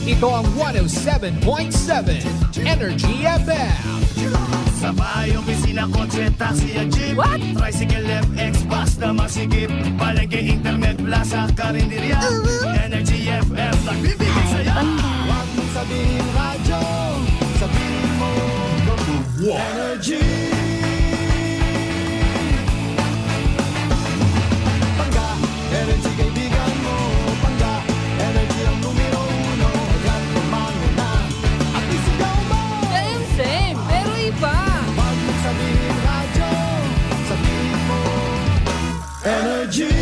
Ito ang 107.7 Energy FM. Sa bahay, opisina, kotse, taxi at jeep. What? Tricycle, FX, bus na masikip. Palengke, internet, plaza, karinderya. Energy FM, nagbibigay saya. Huwag mong sabihin radyo, sabihin mo Energy. Pangga, energy kaibigan mo. Pangga, energy ang numero uno. Agad kumanguna at isigaw mo. Same, pero iba. Huwag mong sabihin radyo, sabihin mo Energy.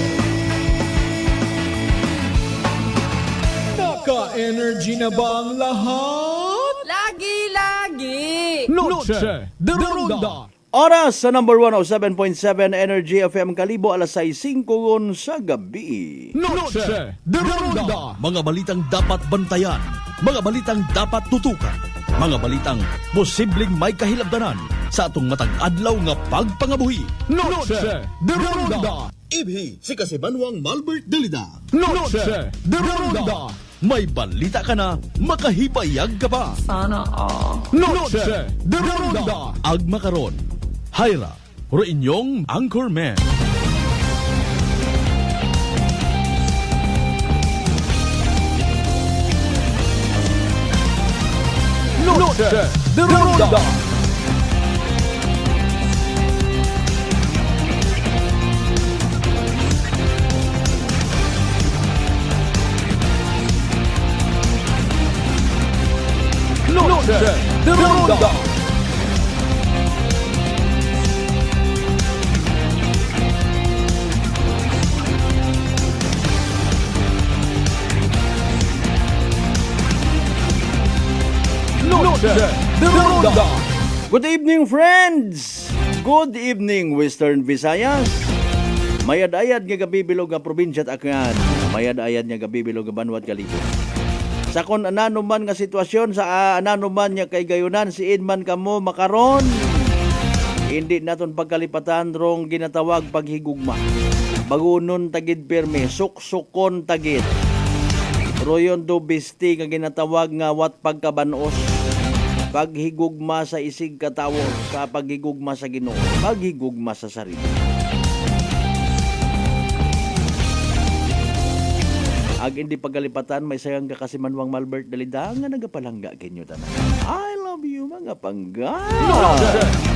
Naka-energy na ba ang lahat? Lagi-lagi. Noche de Ronda. Oras sa number 107.7 Energy FM Kalibo, alas 6:05 sa gabi. Noche de Ronda. Mga balitang dapat bantayan, mga balitang dapat tutukan, mga balitang posibleng may kahilabdanan sa atong matag adlaw nga pagpangabuhi. Noche de Ronda. Ibhi si Kasibanwang Malbert Dalida. Noche de Ronda. May balita ka na, makahibayag ka pa. Sana all. Noche de Ronda. Agma karon, Hyra, ro inyong Anchorman. Noche de Ronda. Noche de Ronda. Noche de Ronda. Good evening, friends! Good evening, Western Visayas. Mayad-ayad nga gabibilog nga probinsya at Aklan. Mayad-ayad nga gabibilog nga Banwat Kalibo. Sa kon anano man nga sitwasyon, sa anano man nga kay gayunan, siin man kamo makaron. Hindi naton pagkalipatan rong ginatawag paghigugma. Bagunon tagid perme, suksukon tagid. Royon do bisti nga ginatawag nga wat pagkabanos. Paghigugma sa isig katawo, sa paghigugma sa Ginoo, paghigugma sa sarili. Ag hindi pagkalipatan, may sayang ka kasi Manwang Malbert Dalida nga nagapalangga kinyo tanan. I love you mga pangga.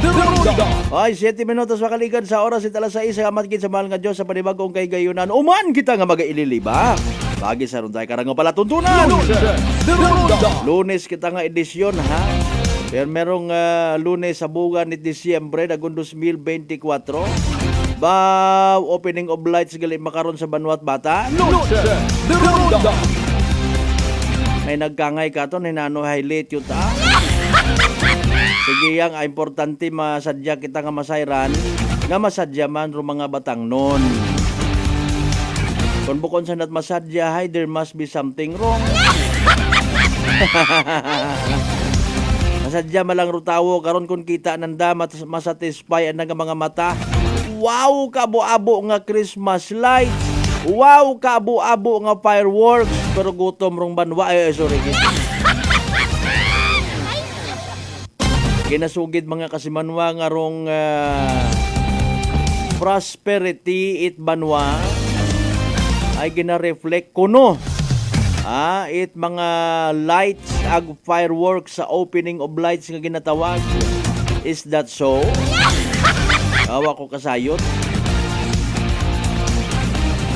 De Ronda. Ay, 7 minutos makaligan sa oras at alas 6 sa amat sa mahal nga Diyos sa panibagong kay gayunan. Uman kita nga mag-ililiba. Lagi sa runday karang pala tuntunan. Noche de Ronda. Lunes kita nga edisyon ha. Pero merong lunes sa buwan ni Disyembre dagon 2024. Ba opening of lights gali makaron sa Banwat Bata. Noche de Ronda. May nagkangay ka to ni Nano highlight yun ta. Sige yang importante masadya kita nga masayran nga masadya man ro mga batang non. Kung bukod sa nat masadya hay there must be something wrong. Masadya malang ro tawo karon kun kita nanda masatisfy ang mga mata. Wow, kabo-abo nga Christmas lights. Wow, kabo-abo nga fireworks. Pero gutom rong banwa. Sorry. Kinasugid mga kasimanwa nga rong prosperity it banwa ay gina-reflect kuno. It mga lights ag fireworks sa opening of lights nga ginatawag. Is that so? Awa ko kasayot.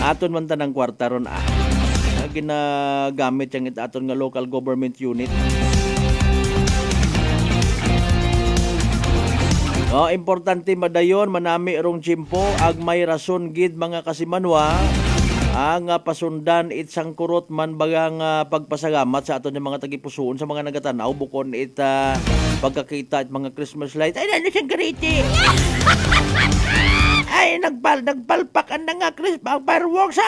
Aton man tanang kwarta ron ginagamit yang aton nga local government unit. Importante madayon manami rong tsimpo ag may rason gid mga kasimanwa ang pasundan it sangkurot man bagang pagpasagamat sa aton yung mga tagipusoon sa mga nagatanaw bukon it pagkakita at mga Christmas light. Ay, ano siyang kariti? Ay, nagpalpak ang nga Christmas fireworks.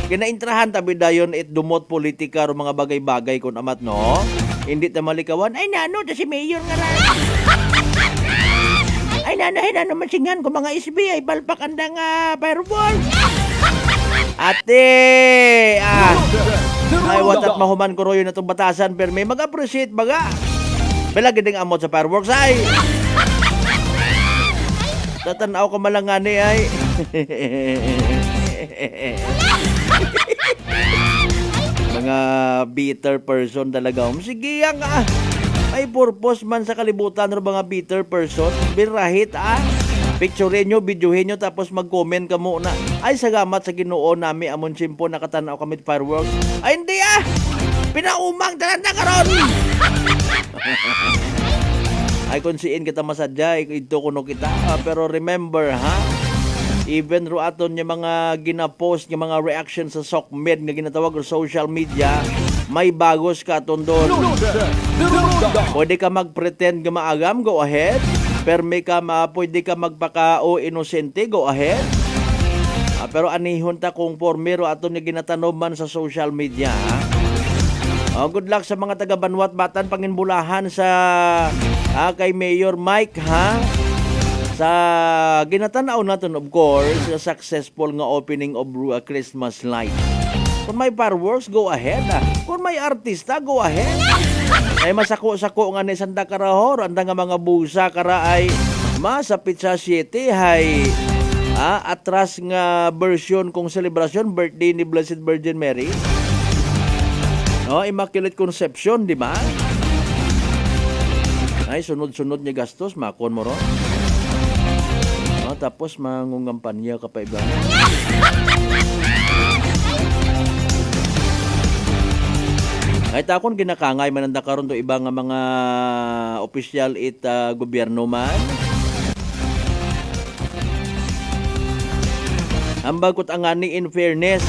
Ginaintrahan tabi dayon it dumot politika o mga bagay-bagay kung amat no. Hindi ta malikawan. Ay, nano, ta si Mayor nga rin. Ay, nano, masingan ko mga SB ay palpak ang fireworks. Ate! Ay, watat Derunda. mahuman ko royo na itong batasan, pero may mag-appreciate baga. Bala giding amot sa fireworks, ay! Tatanaw ka malangani, ay. Mga bitter person talaga. Sige yang may purpose man sa kalibutan ng mga bitter person. Birahit picturein nyo, videohin nyo, tapos mag-comment ka muna. Ay, salamat sa Ginoo nami amon simpo nakatanaw kami fireworks. Ay, hindi pinaumang talanda karon. Ay, konsiin kita masadya, ito kuno kita. Pero remember, even ro aton yung mga ginapost, yung mga reaction sa SOCMED nga ginatawag o social media, may bagos ka aton doon. Derunda. Pwede ka mag-pretend nga maagam, go ahead. Pero pwede ka magpaka-o inosente, go ahead. Pero anihon ta kung formero aton nga ginatanom man sa social media, good luck sa mga taga-Banwat Batan Panginbulahan sa kay Mayor Mike, sa ginatanaw natin, of course, sa successful nga opening of Christmas light. Kung may fireworks, go ahead. Kung may artista, go ahead. Ay masako-sako nga ni Santa Carahor, anda nga mga busa kara ay masapit sa city, hay atras nga version kong celebration, birthday ni Blessed Virgin Mary. Immaculate Conception, di ba? Ay, sunod-sunod niya gastos, makon mo ron. Tapos mangungampanya ka pa iba. Ay takon ginakangay mananda karon to iba nga mga opisyal gobyerno man. Ambagot ang ani in fairness.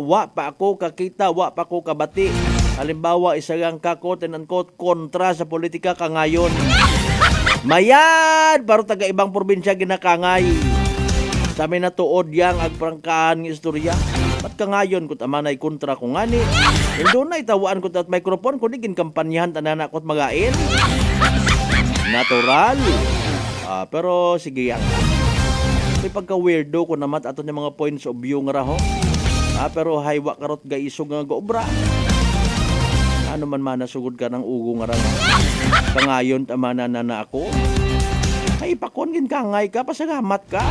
Wa pa ako kakita, wa pa ako kabati. Halimbawa, isagang kakot and unquote kontra sa politika kangayon. Mayad! Pero taga ibang probinsya ginakangay. Sa amin na tuod yang agprangkahan ng istorya. Ba't ka ngayon kung amanay kontra ko nga ni? Doon na itawaan ko at microphone kung digin kampanyahan tanan ako at magain. Natural. Pero sige yang. May pagka-weirdo ko naman ato yung mga points of view nga raho. Pero haywa karot ga isog nga gaobra. Ano man manasugod ka ng ugo nga raho. Kangayon tamana na ako. Ay pakon gin kangay ka, pasagamat ka.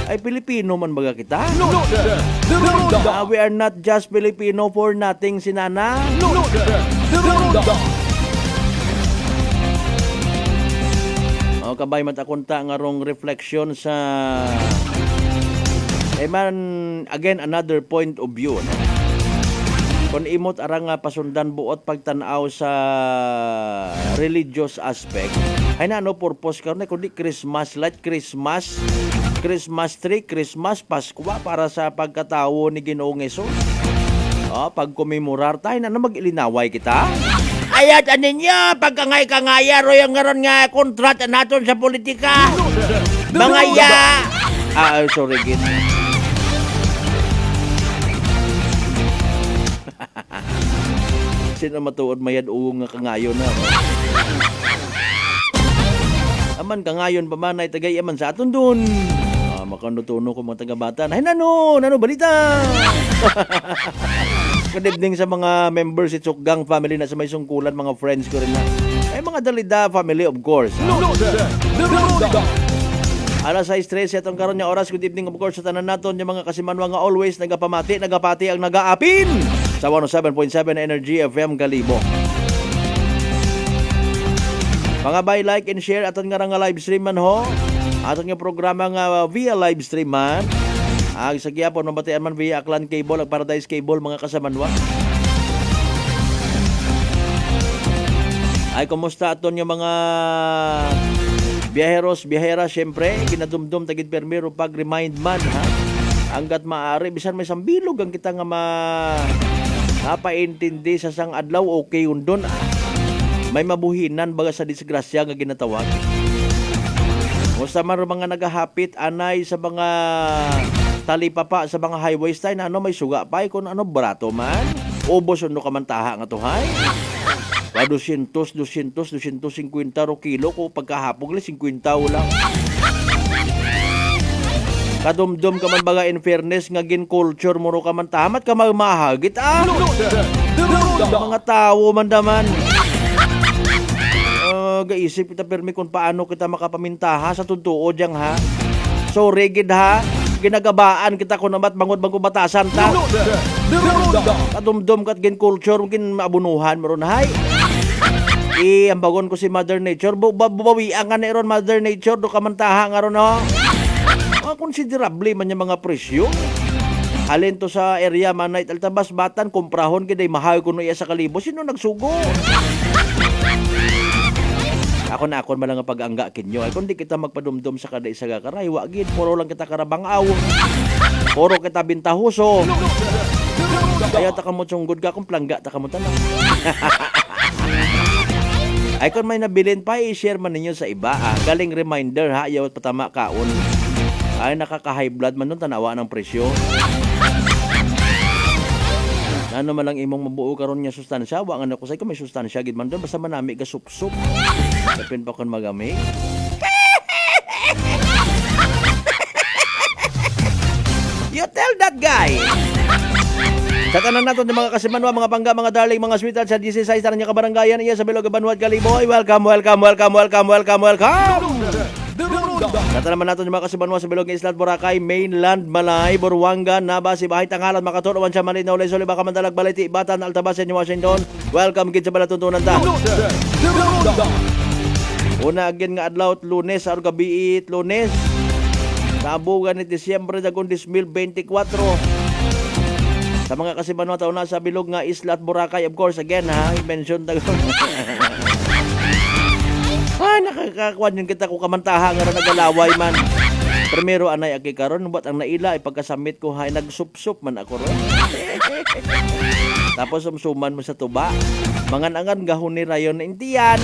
Ay Pilipino man baga kita. Derunda. We are not just Filipino for nothing, sinana. Derunda. Kabay matakunta nga rong reflection sa again another point of view. Kung imot arang pasundan buot pagtanaw sa religious aspect, ay na purpose karon kundi Christmas light, Christmas tree, Christmas, Pasko para sa pagkatawo ni Ginoong Hesus. Pagkumemorar tayo na mag-ilinaway kita. Ayat ninyo, pagkangay-kangaya ro yung ngaron nga kontrata naton sa politika. Mga ya. Sorry gid. Sino matuod mayad uong nga kangayon na. Aman kangayon pa man ay tagay aman sa aton dun. Makanutuno ko mga taga-batan. Ay nano balita. Good evening sa mga members si Tsukgang family na sa may sungkulan, mga friends ko rin na. Ay mga Dalida family of course. Derunda. Alas 6:13 atong karon nga oras. Good evening of course sa tanan naton yung mga kasimanwa nga always nagapati ang nagaapin sa 107.7 Energy FM Kalibo. Mga by like and share aton nga live stream man ho. Aton nga programa nga via live stream man. Sa gyapon mabatian man via Aklan Cable ag Paradise Cable mga kasamanwa. Ay kumusta aton yung mga biyaheros, biyahera, syempre ginadumdum tagid permiro pag remind man hanggat maaari bisan may sambilog ang kita nga mapaintindi sa sang adlaw okay undon. May mabuhinan baga sa disgrasya nga ginatawag. Musta man mga nagahapit anay sa mga talipapa sa mga highways tayo na may suga pa kung barato man. Ubos uno ka man taha nga tuhay. 200, 250 ro kilo ko pagkahapon lang 50 lang. Kadumdum ka man baga in fairness nga gin culture mo ro ka man tamat ka mamahagit mga tao man daman. Gaisip kita permi kung paano kita makapamintaha sa tuntuo diyang ha. So rigid ha. Ginagabaan kita kung namat bangod-bangod batasan ta. Kadumdum kat gin culture gin maabunuhan mo ron hay. Ambagon ko si Mother Nature. Bawian nga na ron Mother Nature. Do kamantaha nga ron no. Considerable man yung mga presyo. Halin to sa area manay altabas batan kumprahon kiday mahaw kuno iya sa kalibo. Sino nagsugo? Ako na akon malang pag-angga kinyo. Ay kundi kita magpadumdum sa kada isa gakaray. Wagid puro lang kita karabangaw. Puro kita bintahuso. Kaya ta kamo tunggod ka kung plangga ta kamo tanang. Ay kung may nabilin pa, i-share man ninyo sa iba. Galing reminder ha, ayaw at patama kaon. Ay nakaka-high blood man nun, tanawa ng presyo. Ano man lang imong mabuo karon niya sustansya, wangan ako say ko may sustansya gid man doon basta manami ka sup-sup. Depend pa kon magami. You tell that guy. Sa tanan nato ng mga kasimanwa, mga pangga, mga darling, mga sweetheart sa 16 sa niya kabaranggayan iya sa Bilog Banwad Kaliboy. Welcome. Sa tanan naman nato ng mga kasimanwa sa Bilog Islat Boracay, Mainland, Malay, Buruanga, Naba, Sibahay, Tangalan, Makaturuan, Manila, Ulay, Suliba, Kamandalag, Baliti, Batan, Altabas, New Washington. Welcome gid sa balatuntunan ta. Una again nga adlaw Lunes, araw gabi Lunes. Tabugan ni Disyembre dagon 2024. Sa mga kasimanwa taon na sa Bilog nga Isla at Boracay, of course, again ha, i-mention tayo. Nakakakuan yun kita ko kamantaha nga nagalaway man. Primero anay aki karon buat ang naila ipagkasamit ko hay nagsup-sup man ako ron. Tapos sumsuman mo sa tuba. Mangan-angan gahon ni rayon na intiyan.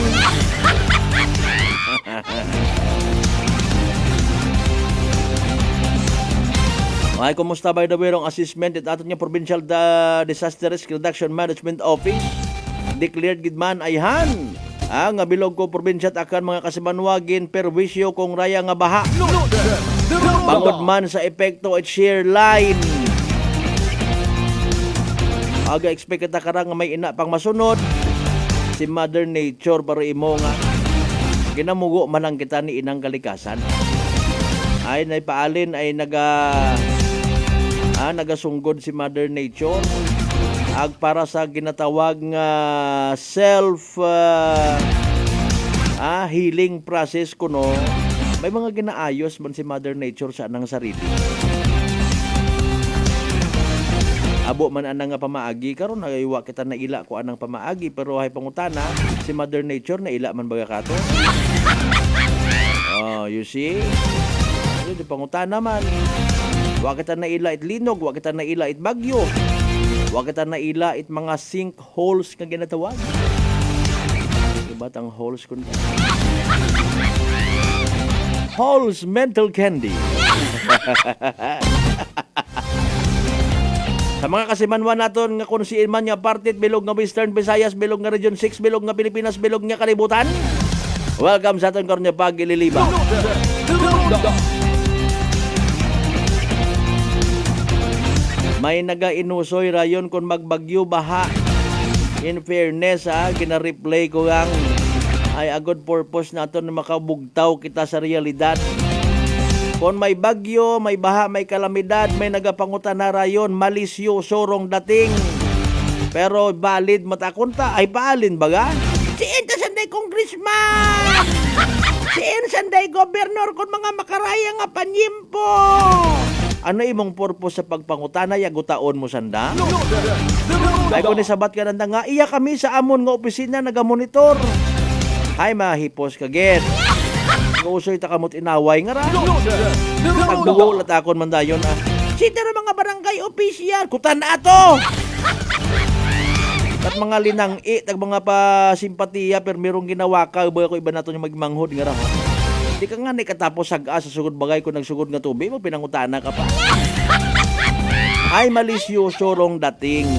Ay, kumusta by the way ang assessment at ato niya Provincial Disaster Risk Reduction Management Office declared gid man ayhan ang Bilog ko probinsya at akan mga kasimanwagin perwisyo kung raya nga baha bangod man sa epekto at shear line. Aga expect kita karang nga may ina pang masunod si Mother Nature para imo nga ginamugo man lang kita ni inang kalikasan. Ay naipaalin ay nagasunggod si Mother Nature para sa ginatawag nga self healing process kuno. May mga ginaayos man si Mother Nature sa anang sarili. Abo man anang nga pamaagi karon nagaywa kita na ila ko anang pamaagi pero hay pangutana si Mother Nature na ila man baga kato. Oh, you see? Di pangutana man. Wa kita na ila it linog, wa kita na ila it bagyo. Wa kita na ila it mga sinkholes nga ginatawag. Diba tang holes kun? Holes mental candy. Sa mga kasimanwa naton nga kung si man nga partit Bilog nga Western Visayas, Bilog nga Region 6, Bilog nga Pilipinas, Bilog nga Kalibutan. Welcome sa aton karon nga pagililiba. May naga-inusoy rayon kung magbagyo baha. In fairness gina-replay ko ang ay a good purpose nato na makabugtaw kita sa realidad. Kung may bagyo, may baha, may kalamidad, may nagapangutan na rayon, malisyo, sorong dating. Pero valid matakunta, ay paalin baga? Siin ka sanday congressman! Siin sanday gobernador kung mga makaraya nga panyimpo! Ano imong purpose sa pagpangutana yagutaon mo sanda? Ay kung nisabat ka nanda nga, iya kami sa amon nga opisina nagamonitor. Ay mahipos ka get. Kausoy ta kamot inaway nga ra. Pagdugo latakon man dayon Sita ra mga barangay official, kutan na ato. At mga linang-i, tag mga pasimpatiya, pero merong ginawa ka, ba ko iba nato yung magmanghod nga ra. Di ka nga ni katapos sa sugod bagay kung nagsugod nga tubig, mo pinangutana ka pa. Ay malisyoso rong dating.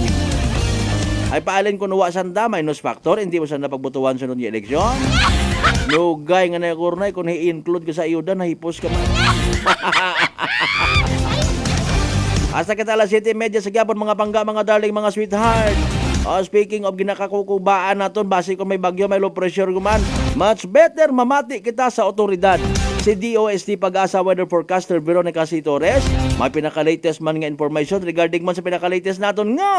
Ay paalin ko nuwa sanda, minus factor, hindi mo sanda pagbutuan sunod yung eleksyon. Nugay nga na yung kurnay, kung i-include ka sa iyudan, nahipos ka man. Asa kita alas 7:30 sa gyapon mga bangga, mga darling, mga sweetheart. Speaking of ginakakukubaan naton, base kung may bagyo, may low pressure guman, much better mamati kita sa otoridad. Si DOST Pag-asa Weather Forecaster Veronica C. Torres, may pinaka-latest man nga information regarding man sa pinaka-latest naton nga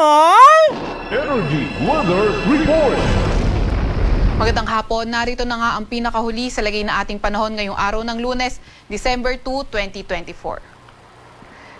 Energy Weather Report. Magandang hapon, narito na nga ang pinakahuli sa lagay na ating panahon ngayong araw ng Lunes, December 2, 2024.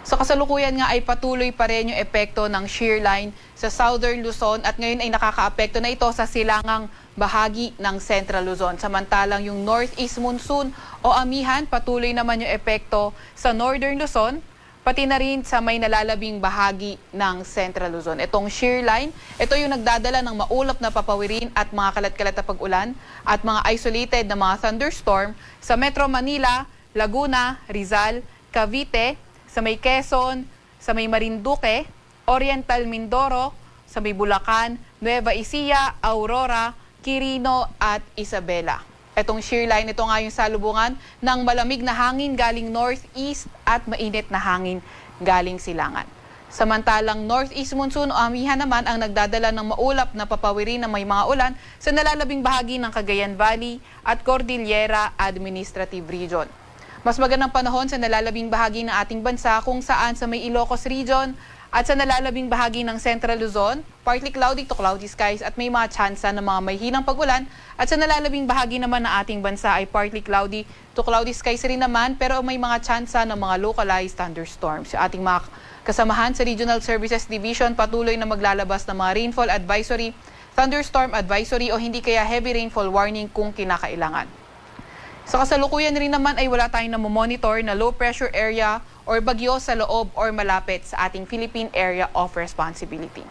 Sa kasalukuyan nga ay patuloy pa rin yung epekto ng shear line sa Southern Luzon at ngayon ay nakakaapekto na ito sa silangang bahagi ng Central Luzon. Samantalang yung Northeast Monsoon o amihan, patuloy naman yung epekto sa Northern Luzon, pati na rin sa may nalalabing bahagi ng Central Luzon. Itong shear line, ito yung nagdadala ng maulap na papawirin at mga kalat-kalat na pag-ulan at mga isolated na mga thunderstorm sa Metro Manila, Laguna, Rizal, Cavite, sa may Quezon, sa may Marinduque, Oriental Mindoro, sa may Bulacan, Nueva Ecija, Aurora, Quirino at Isabela. Itong shear line, ito nga yung salubungan ng malamig na hangin galing northeast at mainit na hangin galing silangan. Samantalang northeast monsoon o amihan naman ang nagdadala ng maulap na papawirin na may mga ulan sa nalalabing bahagi ng Cagayan Valley at Cordillera Administrative Region. Mas magandang panahon sa nalalabing bahagi ng ating bansa kung saan sa may Ilocos Region at sa nalalabing bahagi ng Central Luzon, partly cloudy to cloudy skies at may mga tsansa ng mga may hinang pag-ulan at sa nalalabing bahagi naman ng ating bansa ay partly cloudy to cloudy skies rin naman pero may mga tsansa ng mga localized thunderstorms. Sa ating mga kasamahan sa Regional Services Division patuloy na maglalabas ng mga rainfall advisory, thunderstorm advisory o hindi kaya heavy rainfall warning kung kinakailangan. Sa kasalukuyan rin naman ay wala tayong namomonitor na low pressure area or bagyo sa loob or malapit sa ating Philippine Area of Responsibility.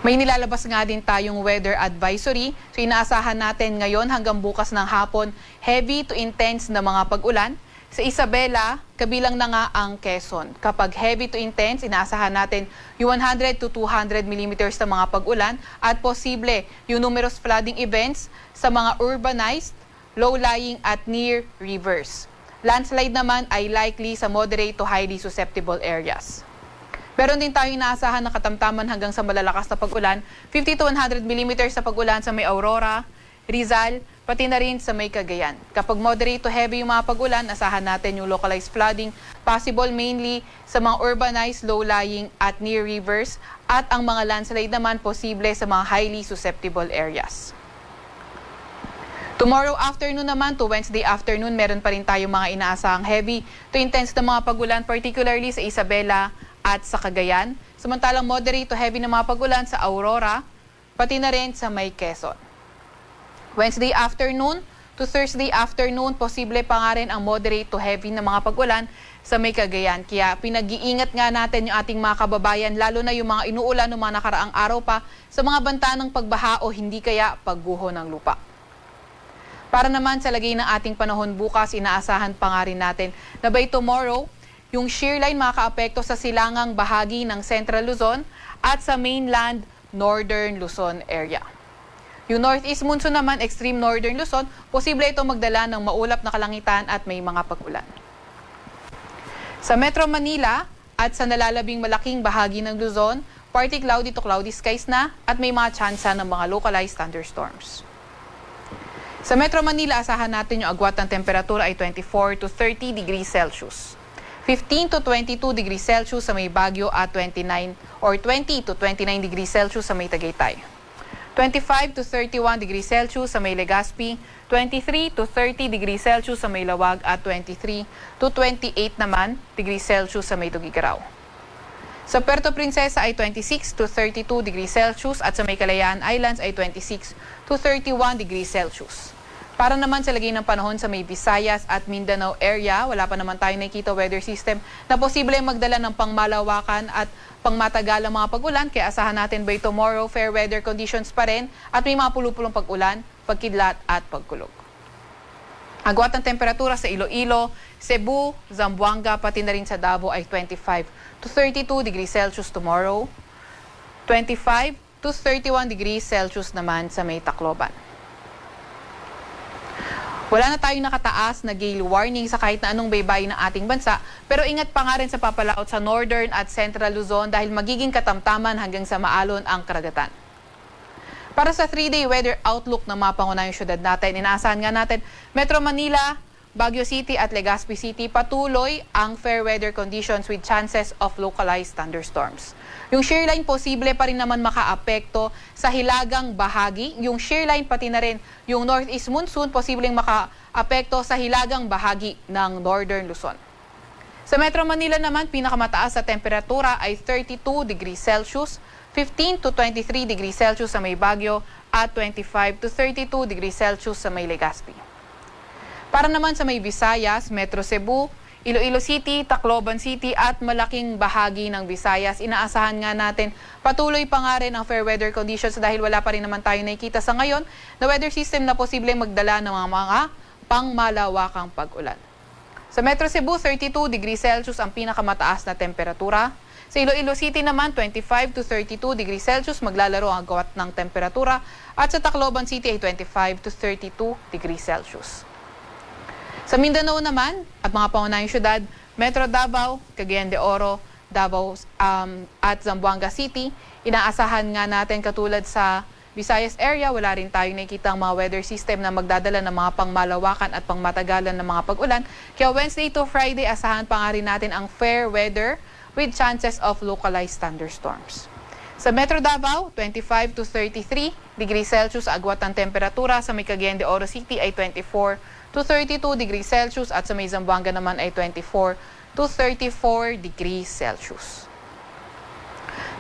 May nilalabas nga din tayong weather advisory. So inaasahan natin ngayon hanggang bukas ng hapon heavy to intense na mga pag-ulan. Sa Isabela, kabilang na nga ang Quezon. Kapag heavy to intense, inaasahan natin yung 100 to 200 millimeters na mga pag-ulan at posible yung numerous flooding events sa mga urbanized, low-lying at near rivers. Landslide naman ay likely sa moderate to highly susceptible areas. Meron din tayong inaasahan na katamtaman hanggang sa malalakas na pag-ulan, 50 to 100 millimeters sa pag-ulan sa may Aurora, Rizal, pati na rin sa may Cagayan. Kapag moderate to heavy yung mga pag-ulan, asahan natin yung localized flooding, possible mainly sa mga urbanized, low-lying at near rivers, at ang mga landslide naman posible sa mga highly susceptible areas. Tomorrow afternoon naman to Wednesday afternoon, meron pa rin tayong mga inaasahang heavy to intense na mga pag-ulan, particularly sa Isabela at sa Cagayan. Samantalang moderate to heavy na mga pag-ulan sa Aurora, pati na rin sa may Quezon. Wednesday afternoon to Thursday afternoon, posible pa nga rin ang moderate to heavy na mga pag-ulan sa may Cagayan. Kaya pinag-iingat nga natin yung ating mga kababayan, lalo na yung mga inuulan ng mga nakaraang araw pa sa mga banta ng pagbaha o hindi kaya pagguho ng lupa. Para naman sa lagay ng ating panahon bukas, inaasahan pa nga rin natin na by tomorrow, yung shear line makakaapekto sa silangang bahagi ng Central Luzon at sa mainland Northern Luzon area. Yung Northeast Monsoon naman, extreme Northern Luzon, posible ito magdala ng maulap na kalangitan at may mga pag-ulan. Sa Metro Manila at sa nalalabing malaking bahagi ng Luzon, partly cloudy to cloudy skies na at may mga tsansa ng mga localized thunderstorms. Sa Metro Manila, asahan natin yung agwat ng temperatura ay 24 to 30 degrees Celsius. 15 to 22 degrees Celsius sa may Baguio at 20 to 29 degrees Celsius sa may Tagaytay. 25 to 31 degrees Celsius sa may Legazpi, 23 to 30 degrees Celsius sa may Lawag at 23 to 28 naman degrees Celsius sa may Tugigaraw. Sa Puerto Princesa ay 26 to 32 degrees Celsius at sa may Kalayaan Islands ay 26 to 31 degrees Celsius. Para naman sa lagay ng panahon sa may Visayas at Mindanao area, wala pa naman tayong nakikita weather system na posible magdala ng pangmalawakan at pangmatagalang mga pag-ulan. Kaya asahan natin by tomorrow, fair weather conditions pa rin at may mga pulupulong pag-ulan, pagkidlat at pagkulog. Agwat ng temperatura sa Iloilo, Cebu, Zamboanga, pati na rin sa Davao ay 25 to 32 degrees Celsius tomorrow, 25 to 31 degrees Celsius naman sa may Tacloban. Wala na tayong nakataas na gale warning sa kahit na anong baybayin ng ating bansa, pero ingat pa nga rin sa papalaot sa Northern at Central Luzon dahil magiging katamtaman hanggang sa maalon ang karagatan. Para sa 3-day weather outlook ng mga pangunahing syudad natin, inaasahan nga natin Metro Manila, Baguio City at Legazpi City patuloy ang fair weather conditions with chances of localized thunderstorms. Yung shear line posible pa rin naman makaapekto sa hilagang bahagi. Yung shear line pati na rin yung northeast monsoon posibleng makaapekto sa hilagang bahagi ng Northern Luzon. Sa Metro Manila naman, pinakamataas sa temperatura ay 32 degrees Celsius, 15 to 23 degrees Celsius sa may Baguio at 25 to 32 degrees Celsius sa may Legazpi. Para naman sa may Visayas, Metro Cebu, Iloilo City, Tacloban City at malaking bahagi ng Visayas, inaasahan nga natin patuloy pa nga rin ang fair weather conditions dahil wala pa rin naman tayo nakikita sa ngayon na weather system na posibleng magdala ng mga pangmalawakang pag-ulan. Sa Metro Cebu, 32 degrees Celsius ang pinakamataas na temperatura. Sa Iloilo City naman, 25 to 32 degrees Celsius maglalaro ang agwat ng temperatura at sa Tacloban City ay 25 to 32 degrees Celsius. Sa Mindanao naman at mga pangunahing syudad, Metro Davao, Cagayan de Oro, Davao at Zamboanga City, inaasahan nga natin katulad sa Visayas area, wala rin tayong nakikita ang mga weather system na magdadala ng mga pangmalawakan at pangmatagalan ng mga pag-ulan. Kaya Wednesday to Friday, asahan pa nga rin natin ang fair weather with chances of localized thunderstorms. Sa Metro Davao, 25 to 33 degrees Celsius agwat ng temperatura. Sa may Cagayan de Oro City ay 24 to 32 degrees Celsius at sa may Zamboanga naman ay 24 to 34 degrees Celsius.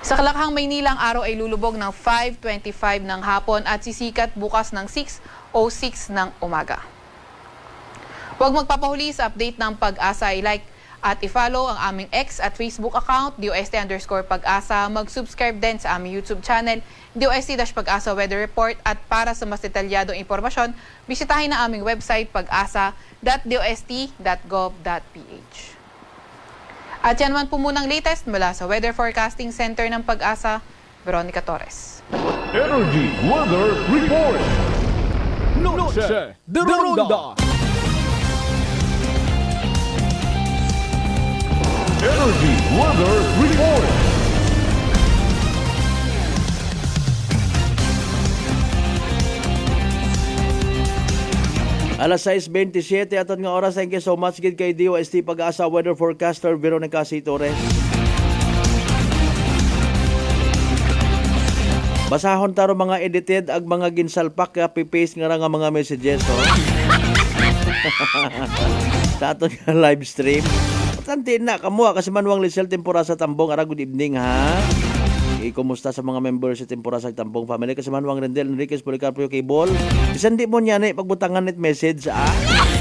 Sa Kalakhang, Maynila, ang araw ay lulubog ng 5:25 ng hapon at sisikat bukas ng 6:06 ng umaga. Huwag magpapahuli sa update ng Pag-asa, i-like at i-follow ang aming X at Facebook account, DOST_Pag-asa. Mag-subscribe din sa aming YouTube channel, DOST-Pag-asa Weather Report. At para sa mas detalyadong impormasyon, bisitahin ang aming website pag-asa.dost.gov.ph. At yan man po munang latest mula sa Weather Forecasting Center ng Pag-asa, Veronica Torres. Energy Weather Report. Noche de Ronda. Energy Weather Report. Alas 6:27 aton nga oras. Thank you so much gid kay DOST Pag-asa Weather Forecaster Veronica C. Torres. Basahon taro mga edited ag mga ginsalpak copy-paste nga ra nga mga messages sa aton nga live stream. Tanti na kamo kasi Manuang Lisel Tempura sa Tambong. Ara, good evening ha. Kumusta sa mga members sa Tempura sa Tambong family kasi Manuang Rendel Enriquez Policarpio Cable. Bisan di mo niya na pagbutangan net message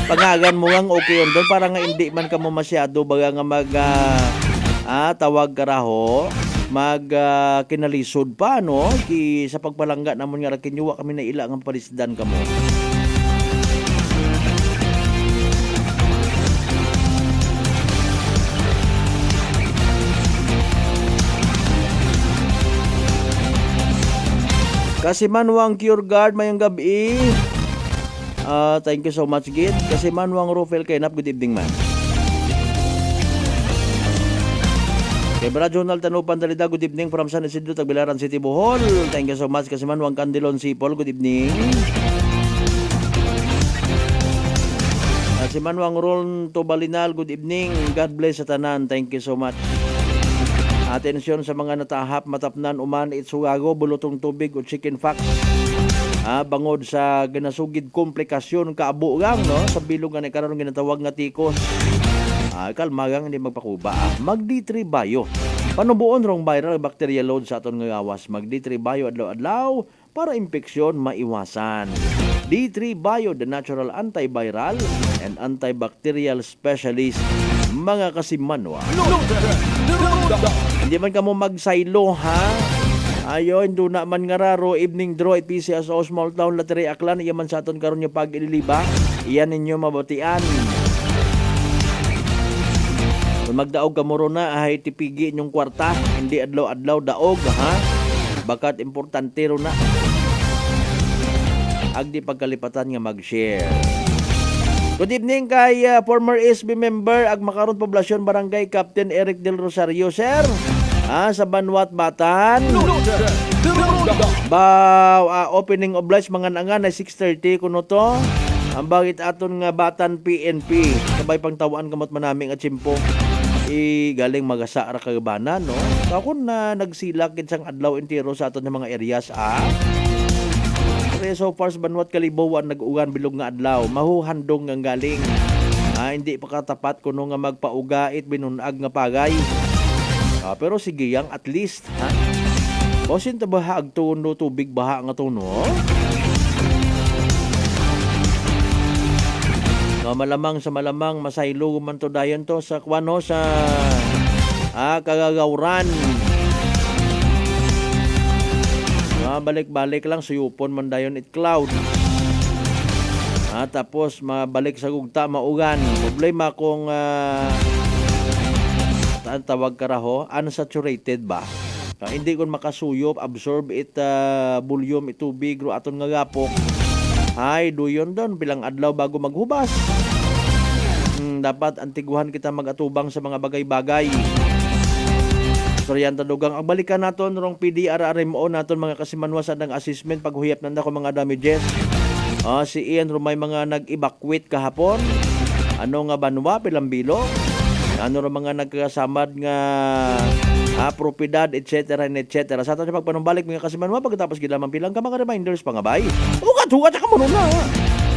pangagan mo ngang okay on doon para nga hindi man ka mo masyado baga nga mag tawag karaho mag kinalisod pa no sa pagpalangga namon nga kinyuwa kami na ila nga palisdan kamo. Kasi Manuang Cure Guard mayong gabi. Thank you so much gid. Kasi Manuang Rufel Kainap, good evening man. Kay Brad Jonal Tanupan Dalida, good evening from San Isidro, Tagbilaran City, Bohol. Thank you so much. Kasi Manuang Candilon Sipol, good evening. Si Manuang Ron Tobalinal, good evening. God bless sa tanan. Thank you so much. Atensyon sa mga natahap, matapnan, uman, itsugago, bulutong tubig o chicken fox. Bangod sa ginasugid komplikasyon kaabugang no sa bilog nga karon ginatawag nga tikos. Kalmagang hindi magpakuba. Mag D3 Bio. Panubuon rong viral bacterial load sa aton nga gawas. Mag D3 Bio adlaw-adlaw para infeksyon maiwasan. D3 Bio, the natural antiviral and antibacterial specialist. Mga kasimanwa. Hindi man ka mo magsaylo ha. Ayon, do na man nga raro, evening draw at PCSO Small Town Lottery Aklan. Iyaman sa aton karon yung pag-ililiba. Iyan ninyo mabutian. Kung magdaog ka mo ron na, ay tipigi inyong kwarta. Hindi adlaw-adlaw daog ha. Bakat importante ron na. Agdi pagkalipatan nga mag-share. Good evening kay former SB member ag Makaron Poblasyon Barangay Captain Eric Del Rosario, sir. Sa Banwat Batan. Noche de Ronda. Opening of lights mga nangan ay 6:30 kuno to. Ang bagit aton nga Batan PNP. Sabay pang tawaan kamot manaming at chimpo. Galing magasa ra kagabanan, no? Kakon na nagsilak kitsang adlaw entero sa aton nga mga areas, Pero so far sa Banwat Kalibuan nag-ugan bilog nga adlaw. Mahuhandong nga galing. Hindi pa katapat kuno nga magpaugait binunag nga pagay. Pero sige yang at least, Bosin ta baha ag tuno tubig baha nga tuno. Malamang sa malamang masaylo man to dayon to sa kwano sa kagagawran. Balik-balik lang suyupon man dayon it cloud. Tapos mabalik sa gugta maugan. Problema kung tawag karaho, unsaturated ba? Hindi kon makasuyop, absorb it volume itubig ro aton nga gapok. Ay, duyon doon bilang adlaw bago maghubas. Dapat antiguhan kita magatubang sa mga bagay-bagay. Storyan tadugang ang balikan naton rong PDRRMO naton mga kasimanwasan ng assessment paghuyap nanda ko mga damages. Si Ian rumay mga nag-evacuate kahapon. Ano nga banwa pilambilo? Ano ro mga nagkasamad nga propiedad, etc. Sa ato sa pagpanumbalik mga kasimanwa pagkatapos gilamang pilang ka mga reminders pangabay. Hugat ka mo na.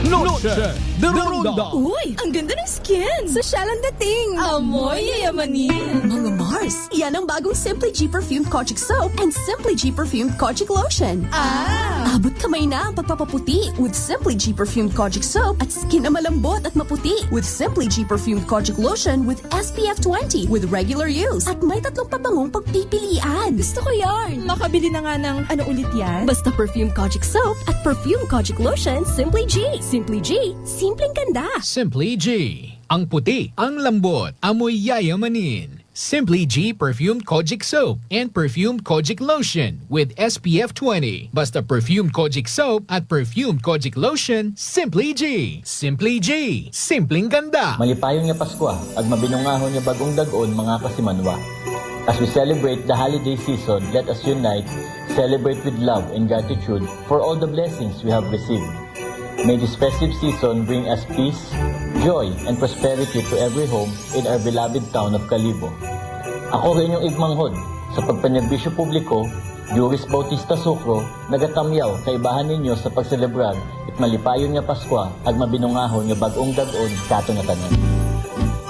Noche de Ronda. Uy, ang ganda ng skin! Sosyal ang dating! Amoy yayamanin. Mga Mars, yan ang bagong Simply G Perfumed Kojic Soap and Simply G Perfumed Kojic Lotion. Abot kamay na ang pagpapaputi with Simply G Perfumed Kojic Soap at skin na malambot at maputi with Simply G Perfumed Kojic Lotion with SPF 20 with regular use. At may 3 pabangong pagpipilian. Gusto ko yarn. Makabili na nga ng ano ulit yan? Basta Perfumed Kojic Soap at Perfumed Kojic Lotion Simply G. Simply G, simpleng ganda. Simply G. Ang puti, ang lambot, amoy yayamanin. Simply G Perfumed Kojic Soap and Perfumed Kojic Lotion with SPF 20. Basta Perfumed Kojic Soap at Perfumed Kojic Lotion, Simply G. Simply G. Simpleng ganda. Malipayon nga Pasko, ag mabinungahon nga bagong dag-on mga kasimanwa. As we celebrate the holiday season, let us unite, celebrate with love and gratitude for all the blessings we have received. May this festive season bring us peace, joy, and prosperity to every home in our beloved town of Kalibo. Ako rin yung igmanghod sa pagpanerbisyo publiko, Juris Bautista Sucro, nagatamyaw kaibahan ninyo sa pagselebrar at malipayon nga Pasko ag mabinungahon nga bagong dag-on kato nga tanan.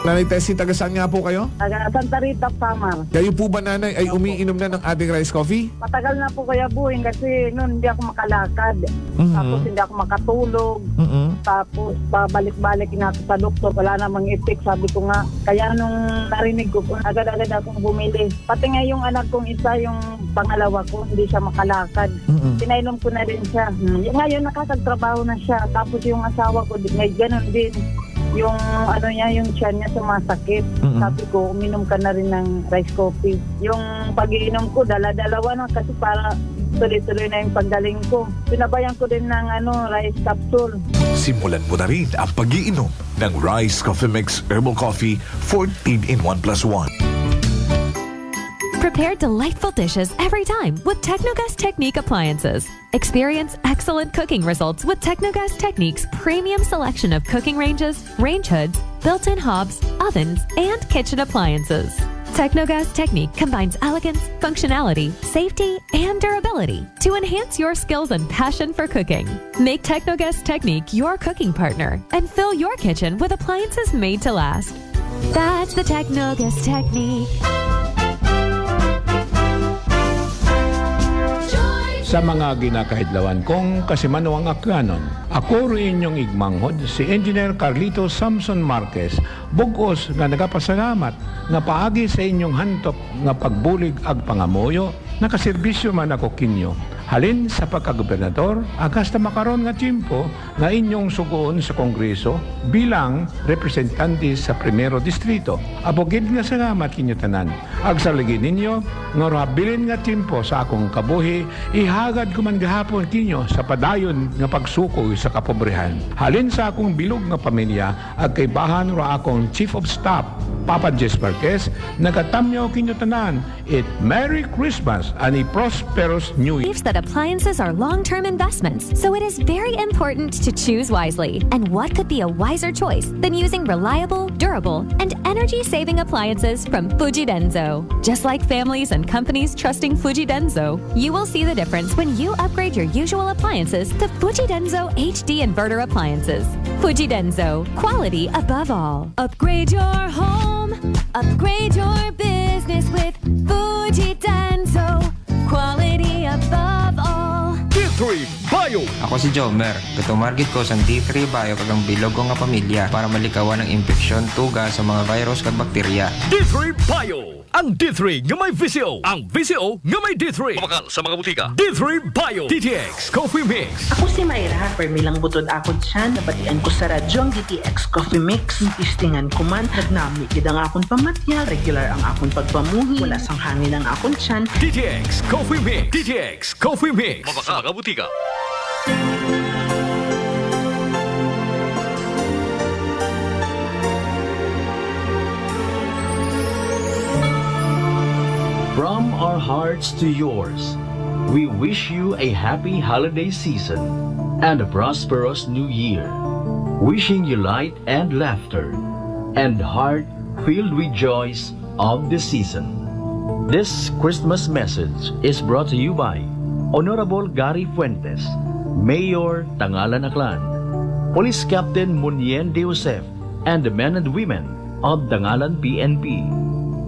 Nanay Tessie, taga saan nga po kayo? Taga Santa Rita, Samar. Kayo po ba, nanay, ay umiinom na ng ating rice coffee? Matagal na po kaya buhin kasi noon hindi ako makalakad. Tapos hindi ako makatulog. Tapos pabalik-balik na ako sa doktor. Wala namang effect. Sabi ko nga, kaya nung narinig ko, agad-agad akong bumili. Pati nga yung anak kong isa, yung pangalawa ko, hindi siya makalakad. Pinainom ko na rin siya. Ngayon nakakagtrabaho na siya. Tapos yung asawa ko, may ganun din. Yung ano niya, yung tiyan niya sumasakit. Sabi ko, uminom ka na rin ng rice coffee. Yung pag-iinom ko, dala-dalawa na kasi para tuloy-tuloy na yung paggaling ko. Pinabayan ko din ng rice capsule. Simulan mo na rin ang pag-iinom ng Rice Coffee Mix Herbal Coffee 14 in 1 plus 1. Prepare delightful dishes every time with Technogas Technique appliances. Experience excellent cooking results with Technogas Technique's premium selection of cooking ranges, range hoods, built-in hobs, ovens, and kitchen appliances. Technogas Technique combines elegance, functionality, safety, and durability to enhance your skills and passion for cooking. Make Technogas Technique your cooking partner and fill your kitchen with appliances made to last. That's the Technogas Technique. Sa mga ginakahidlawan kong kasimanwang akyanon, ako rin inyong igmanghod si Engineer Carlito Samson Marquez, bugos nga nagapasalamat nga paagi sa inyong hantop nga pagbulig ag pangamoyo, nakaserbisyo man ako kinyo. Halin sa pagkagobernador, agasta makaron nga tiyempo nga inyong sugoon sa Kongreso bilang representante sa Primero Distrito. Abogid nga salamat kinyo tanan. Ag saligi ninyo, nga rabilin nga timpo sa akong kabuhi, ihagad ko man gahapon kinyo sa padayon nga pagsuko sa kapobrehan. Halin sa akong bilog nga pamilya, ag kaibahan ra akong Chief of Staff, Papa Jess Marquez, nagatamyaw kinyo tanan. It Merry Christmas and a prosperous New Year. Believes that appliances are long-term investments, so it is very important to choose wisely. And what could be a wiser choice than using reliable, durable, and energy-saving appliances from Fuji Denso? Just like families and companies trusting Fuji Denso, you will see the difference when you upgrade your usual appliances to Fuji Denso HD inverter appliances. Fuji Denso, quality above all. Upgrade your home, upgrade your business with Fuji Denso, quality above all. D3 Bio. Ako si Jomer. Katumargit ko sa D3 Bio kagang bilog ko nga pamilya para malikawan ng infeksyon, tuga sa mga virus kag bakterya. D3 Bio. Ang D3 nga may VCO. Ang VCO nga may D3. Kumakal sa mga butika. D3 Bio. DTX Coffee Mix. Ako si Mayra. Permilang butod akod siya. Nabatian ko sa radyo ang DTX Coffee Mix. Istingan ko man. Nagnami gid ang akon pamatya. Regular ang akon pagpamuhi. Wala sang hangin ang akon siyan. DTX Coffee Mix. DTX Coffee Mix. Mabaka mga butika. From our hearts to yours, we wish you a happy holiday season and a prosperous new year. Wishing you light and laughter and heart filled with joys of the season. This Christmas message is brought to you by Honorable Gary Fuentes, Mayor Tangalan Aklan, Police Captain Munien De Josef, and the men and women of Tangalan PNP.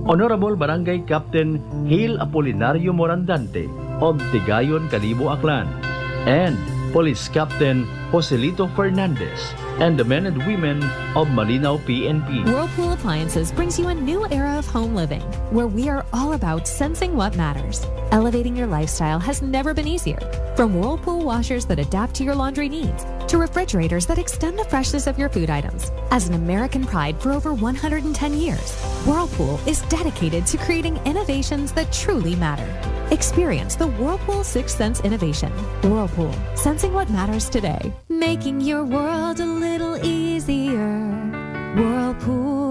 Honorable Barangay Captain Hil Apolinario Morandante of Tigayon, Calibo, Aklan, and Police Captain Joselito Fernandez and the men and women of Malinaw PNP. Whirlpool Appliances brings you a new era of home living, where we are all about sensing what matters. Elevating your lifestyle has never been easier. From Whirlpool washers that adapt to your laundry needs, to refrigerators that extend the freshness of your food items. As an American pride for over 110 years, Whirlpool is dedicated to creating innovations that truly matter. Experience the Whirlpool Sixth Sense innovation. Whirlpool, sensing what matters today. Making your world a little easier. Whirlpool.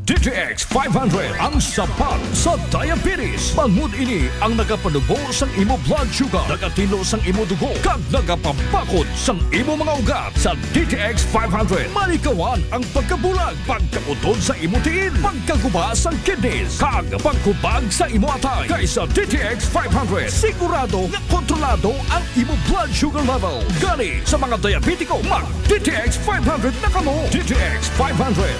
DTX 500 ang sapat sa diabetes. Bangod ini ang nagapanubo sang imo blood sugar, nagatilo sang imo dugo, kag nagapapakod sang imo mga ugat. Sa DTX 500, malikawan ang pagkabulag, pagkautod sa imo tiil, pagkaguba sang kidneys, kag pagkubag sa imo atay. Kaysa DTX 500, sigurado nga kontrolado ang imo blood sugar level. Gani sa mga diabetiko, mag DTX 500 na kamo. DTX 500.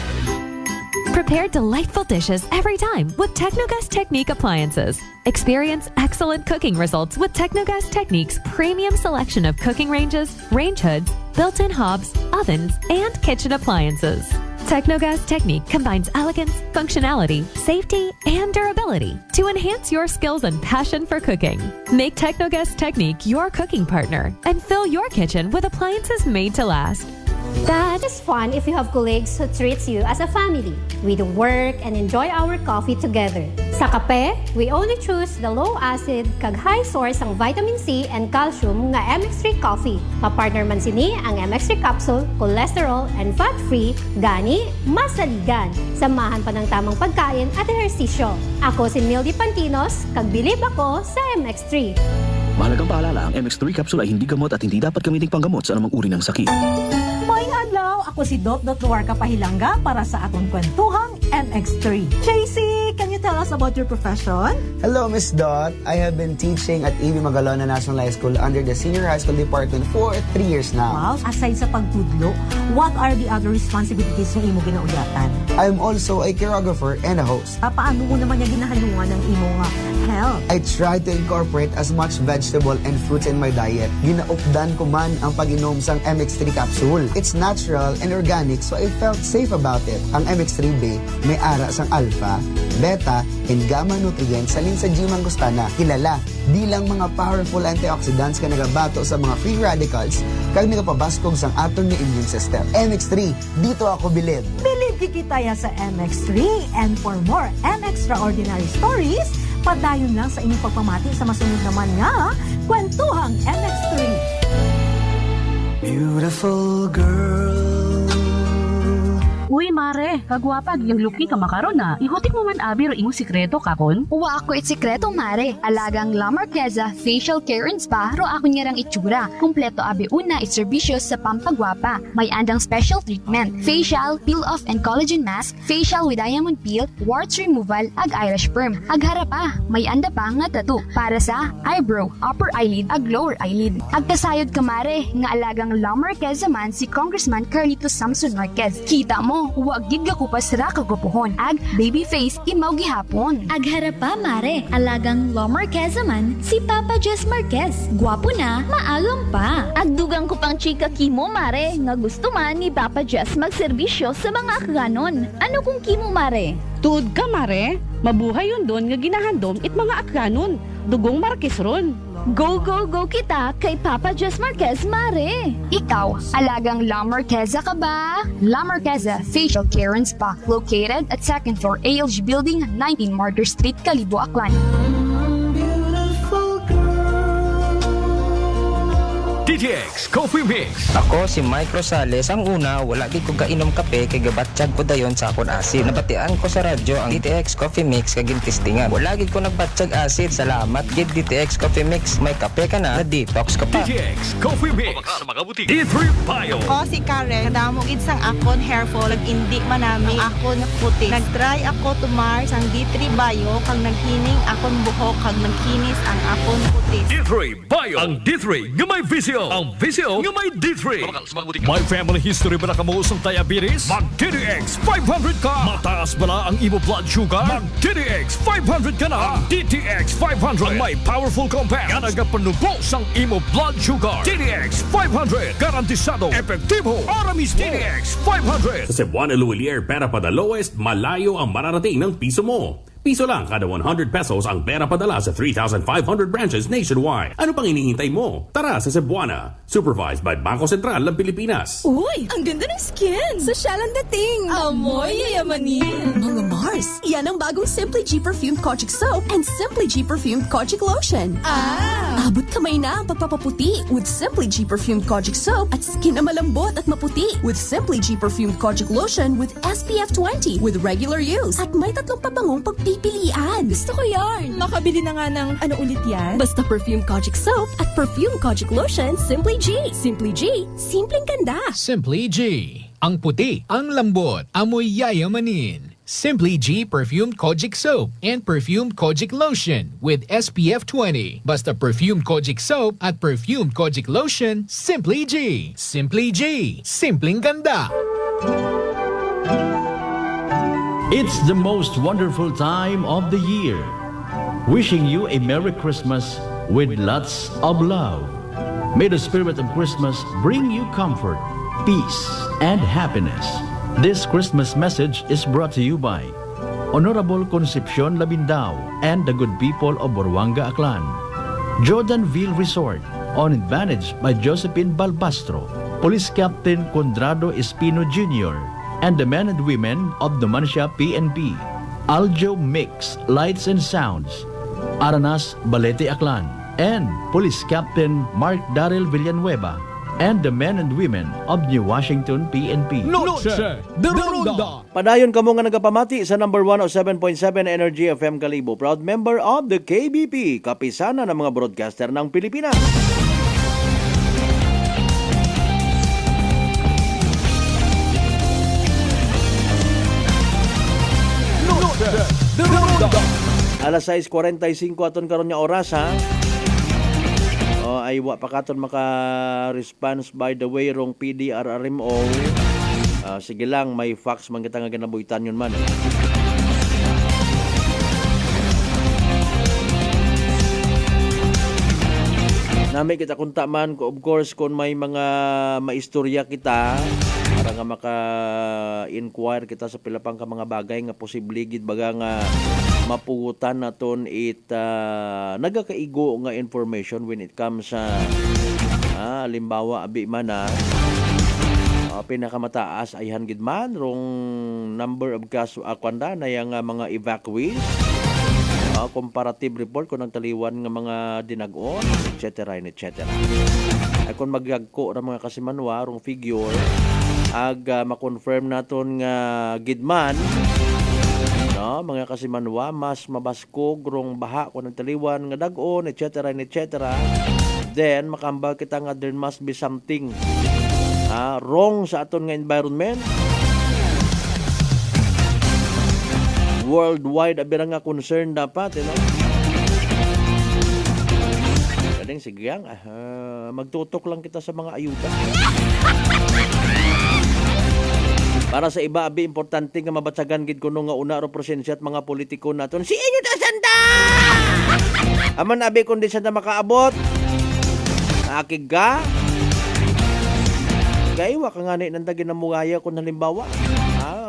Prepare delightful dishes every time with Technogas Technique appliances. Experience excellent cooking results with Technogas Technique's premium selection of cooking ranges, range hoods, built-in hobs, ovens, and kitchen appliances. Technogas Technique combines elegance, functionality, safety, and durability to enhance your skills and passion for cooking. Make Technogas Technique your cooking partner and fill your kitchen with appliances made to last. That is fun if you have colleagues who treats you as a family. We do work and enjoy our coffee together. Sa kape, we only choose the low-acid kag high source ang vitamin C and calcium nga MX3 coffee. Mapartner man sini ang MX3 capsule, cholesterol and fat-free, gani masaligan. Samahan pa ng tamang pagkain at ehersisyo. Ako si Mildy Pantinos, kag bilib ako sa MX3. Mahalagang paalala, ang MX3 capsule ay hindi gamot at hindi dapat gamitin panggamot sa anumang uri ng sakit. Moing adlaw, ako si Dot Luarca Pahilanga para sa atong kwentuhang MX3. JC, can you tell us about your profession? Hello, Miss Dot. I have been teaching at A.B. Magalona National High School under the Senior High School Department for 3 years now. Wow, aside sa pagtudlo, what are the other responsibilities ng imo ginauyatan? I'm also a choreographer and a host. Paano mo naman niya ginahalungan ng imo health? I try to incorporate as much vegetable and fruits in my diet. Ginaupdan ko man ang pag-inom sang MX3 capsule. It's natural and organic so I felt safe about it. Ang MX3B may ara sang alpha, beta, and gamma nutrients salin sa G. mangostana. Kilala bilang mga powerful antioxidants ka nagabato sa mga free radicals kag nagapabaskog sang aton nga immune system. MX3, dito ako bilib. Bilib kikitaya sa MX3 and for more extraordinary stories, padayon lang sa inyong pagpamati sa masunod naman nga Kwentuhang MX3. Beautiful girl. Uy, mare, kagwapag yung looking ka makaron na. Ihutik mo man abi ro imong sikreto kakon. Uwa ako sikreto, mare. Alagang La Marqueza Facial Care and Spa ro ako niyarang itsura. Kumpleto abi una iserbisyo sa pampagwapa. May andang special treatment. Facial, peel-off and collagen mask, facial with diamond peel, warts removal, ag eyelash perm. Ag harapa, may anda pa nga tattoo para sa eyebrow, upper eyelid, ag lower eyelid. Ag kasayod ka, mare, nga alagang La Marqueza man si Congressman Carlito Samson Marquez. Kita mo, huwag gid ka kupas ra kagupuhon. Ag baby face imaw gihapon. Ag harapa, mare, alagang La Marqueza man si Papa Jess Marquez. Gwapo na, maagam pa. Ag dugang ko pang chika kimo, mare, nga gusto man ni Papa Jess magserbisyo sa mga akganon. Ano kung kimo, mare? Tuod ka, mare. Mabuhay yun doon nga ginahandom it mga akganon. Dugong Marquez ron. Go, go, go kita kay Papa Jess Marquez, mare! Ikaw, alagang La Marqueza ka ba? La Marqueza Facial Care and Spa, located at 2nd floor ALG Building, 19 Martyr Street, Kalibo, Aklan. DTX Coffee Mix. Ako si Mike Rosales. Ang una, wala di ko kainom kape kay gabatsyag ko dayon sa akon asid. Nabatian ko sa radyo ang DTX Coffee Mix kag gintistingan. Wala gid ko nagbatsyag asid. Salamat gid DTX Coffee Mix. May kape ka na detox ka pa. DTX Coffee Mix. D3 Bio. Ako si Karen. Kadamo gid sang akon hair fall ag indi manami akon puti. Nagtry ako tumar sang D3 Bio kag naghining akon buhok kag nagkinis ang akon puti. D3 Bio. Ang D3 nga may visyo. Ang visyo nga may D3. May family history ba na kamuusong diabetes? Mag-DTX 500 ka. Mataas ba ang imo blood sugar? Mag-DTX 500 ka na. Ang DTX 500 ang may powerful compounds nga nagapanubos ang imo blood sugar. DTX 500 garantisado, epektibo, para mismo. DTX 500 Sa Cebuana Luwilier, pera pa the lowest, malayo ang mararating ng piso mo. Piso lang kada 100 pesos ang pera padala sa 3,500 branches nationwide. Ano pang hinihintay mo? Tara sa Cebuana. Supervised by Bangko Sentral ng Pilipinas. Uy, ang ganda ng skin! Sosyal ang dating! Amoy yayamanin! Mga Mars, yan ang bagong Simply G Perfumed Kojic Soap and Simply G Perfumed Kojic Lotion. Abot kamay na ang pagpapaputi with Simply G Perfumed Kojic Soap at skin na malambot at maputi with Simply G Perfumed Kojic Lotion with SPF 20 with regular use at may tatlong pabangong pagpipilian. Gusto ko yarn! Makabili na nga ng ano ulit yan? Basta Perfume Kojic Soap at Perfume Kojic Lotion, Simply G. Simply G, simpleng ganda. Simply G. Ang puti, ang lambot, amoy yayamanin. Simply G Perfumed Kojic Soap and Perfumed Kojic Lotion with SPF 20. Basta Perfumed Kojic Soap at Perfumed Kojic Lotion, Simply G. Simply G, simpleng ganda. It's the most wonderful time of the year. Wishing you a Merry Christmas with lots of love. May the spirit of Christmas bring you comfort, peace, and happiness. This Christmas message is brought to you by Honorable Concepcion Labindao and the good people of Boruanga, Aklan. Jordanville Resort, on advantage by Josephine Balbastro, Police Captain Condrado Espino Jr., and the men and women of the Mansha PNP. Aljo Mix, Lights and Sounds, Aranas Balete Aklan, and Police Captain Mark Darrell Villanueva, and the men and women of New Washington PNP. Noche de Ronda. Padayon kamo nga nagapamati sa number 107.7 Energy FM Kalibo. Proud member of the KBP, kapisana ng mga broadcaster ng Pilipinas. Noche de Ronda. Alas 6:45 aton karon nga oras ha. Ay wa pa katon maka-response by the way rong PDRRMO. Sige lang, may fax man kita nga ginabuhitan yun man. Nami kita kunta man, of course, kung may mga maistorya kita, para nga maka-inquire kita sa pilapang ka mga bagay nga posible gid baga nga mapugutan naton nagakaigo nga information when it comes sa halimbawa abi man pinakamataas ay hangid man rong number of gas kwanda na yang mga evacuees, comparative report kung nagtaliwan nga mga dinag-on, etc. etc. Ay kung magagko ra mga kasimanwa rong figure ma-confirm naton nga gidman, no, mga kasimanwa mas mabaskog rong baha kung nagtaliwan nga dag-on, etc. etc. Then makambal kita nga there must be something wrong sa aton nga environment. Worldwide abira nga concern dapat, Kading sige yang magtutok lang kita sa mga ayuda. Para sa iba abi importante nga mabatsagan gid kuno nga una ro presensya at mga politiko naton. Si inyo ta sanda. Aman abi kundi sa makaabot. Akiga. Gaywa ka nga nanda ginamugaya kung halimbawa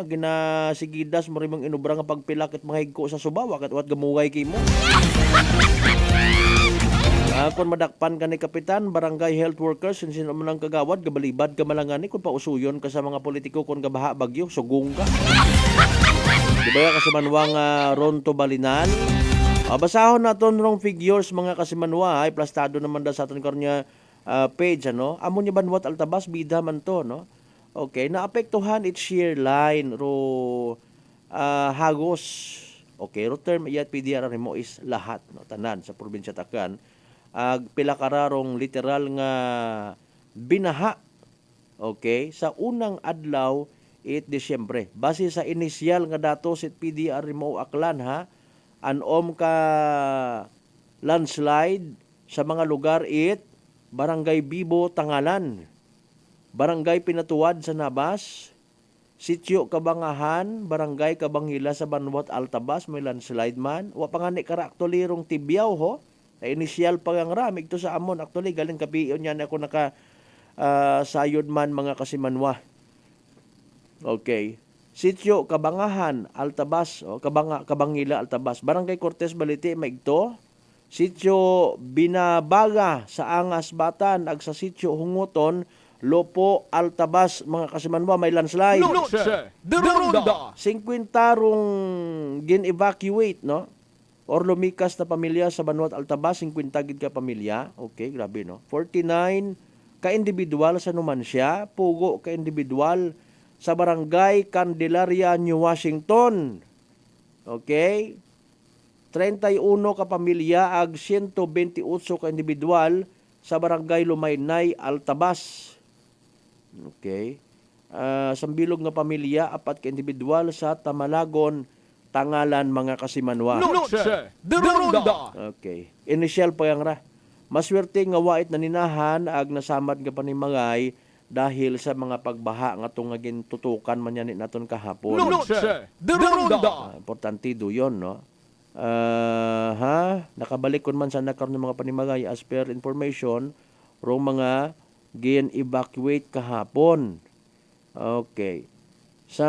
ginasigidas mo rin mong inubra nga pagpilak at mga higko sa subawa at wat gamugay kimo. Kung madakpan ka ni kapitan, barangay health workers, sino man ang kagawad, gabalibad ka malangani, kung pausuyon ka sa mga politiko kung gabaha bagyo, sugong ka. Diba kasimanwang Ronto Balinan? Basahon naton rong figures mga kasimanwa, ay plastado naman da sa aton karnya page, amo niya banwat altabas bida man to, no? Okay, naapektuhan it shear line ro hagos. Okay, ro term iyat PDR mo is lahat, no, tanan sa probinsya Tacloban. Pila kararong literal nga binaha. Okay, sa unang adlaw 8 Disyembre. Base sa inisyal nga datos it PDR mo Aklan anom ka landslide sa mga lugar Barangay Bibo, Tangalan, Barangay Pinatuwad sa Nabas, Sitio Kabangahan, Barangay Kabanghila sa Banwat Altabas, may landslide man. Wa pa nga ni actually rong Tibyaw na initial pa ang ramig to sa amon. Actually, galing kapiyon yan ako sayod man mga kasimanwa. Okay. Sitio Kabangahan, Altabas, Kabanghila, Altabas, Barangay Cortes Balite, maigto. Sitio Binabaga sa Angas Batan ag sa Sitio Hunguton Lopo Altabas mga kasimanwa may landslide. 50 rong gin-evacuate, no? Or lumikas na pamilya sa Banwat Altabas, 50 gid ka pamilya. Okay, grabe, no? 49 ka individual sa Numancia, pugo ka individual sa Barangay Candelaria, New Washington. Okay? 31 ka pamilya ag 128 ka individual sa Barangay Lumaynay, Altabas. Okay. Sambilog nga pamilya, 4 ka individual sa Tamalagon, Tangalan mga kasimanwa. Okay. Initial pa yang maswerte nga wait na ninahan ag nasamad nga panimangay dahil sa mga pagbaha nga itong tutukan man yan naton kahapon. Importante do yun, no? Nakabalik kon man sa nakaroon ng mga panimagay as per information rong mga gin-evacuate kahapon. Okay. Sa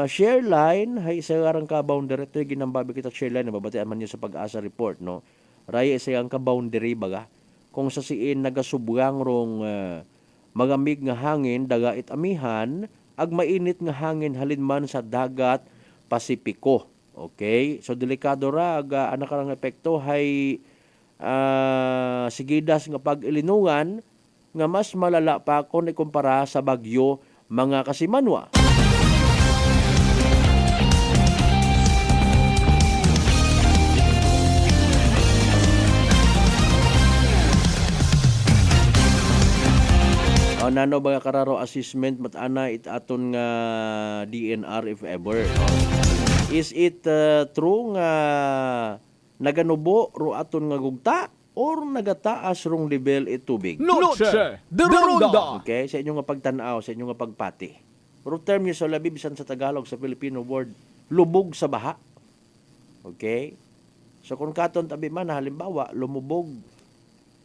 share line, isa karang ka-boundary ito, ginambabi kita share line, nababatian man niya sa Pag-asa report, no? Raya isa ang ka-boundary baga. Kung sa siin nagasubrang rong magamig nga hangin, daga amihan, ag mainit nga hangin halinman sa dagat Pasipiko. Okay? So, delikado ra, anak karang epekto, hay sigidas nga pag-ilinungan, nga mas malala pa kung ikumpara sa bagyo mga kasimanwa. Nano ba kararo assessment matana it aton nga DNR if ever, no? Is it true nga naganubo ro aton nga gugta or nagataas rong level tubig? Okay, sa inyo nga pagtan-aw, sa inyo nga pagpati. Ro term niyo sa labi bisan sa Tagalog sa Filipino word, lubog sa baha. Okay? So kung katon tabi man halimbawa lumubog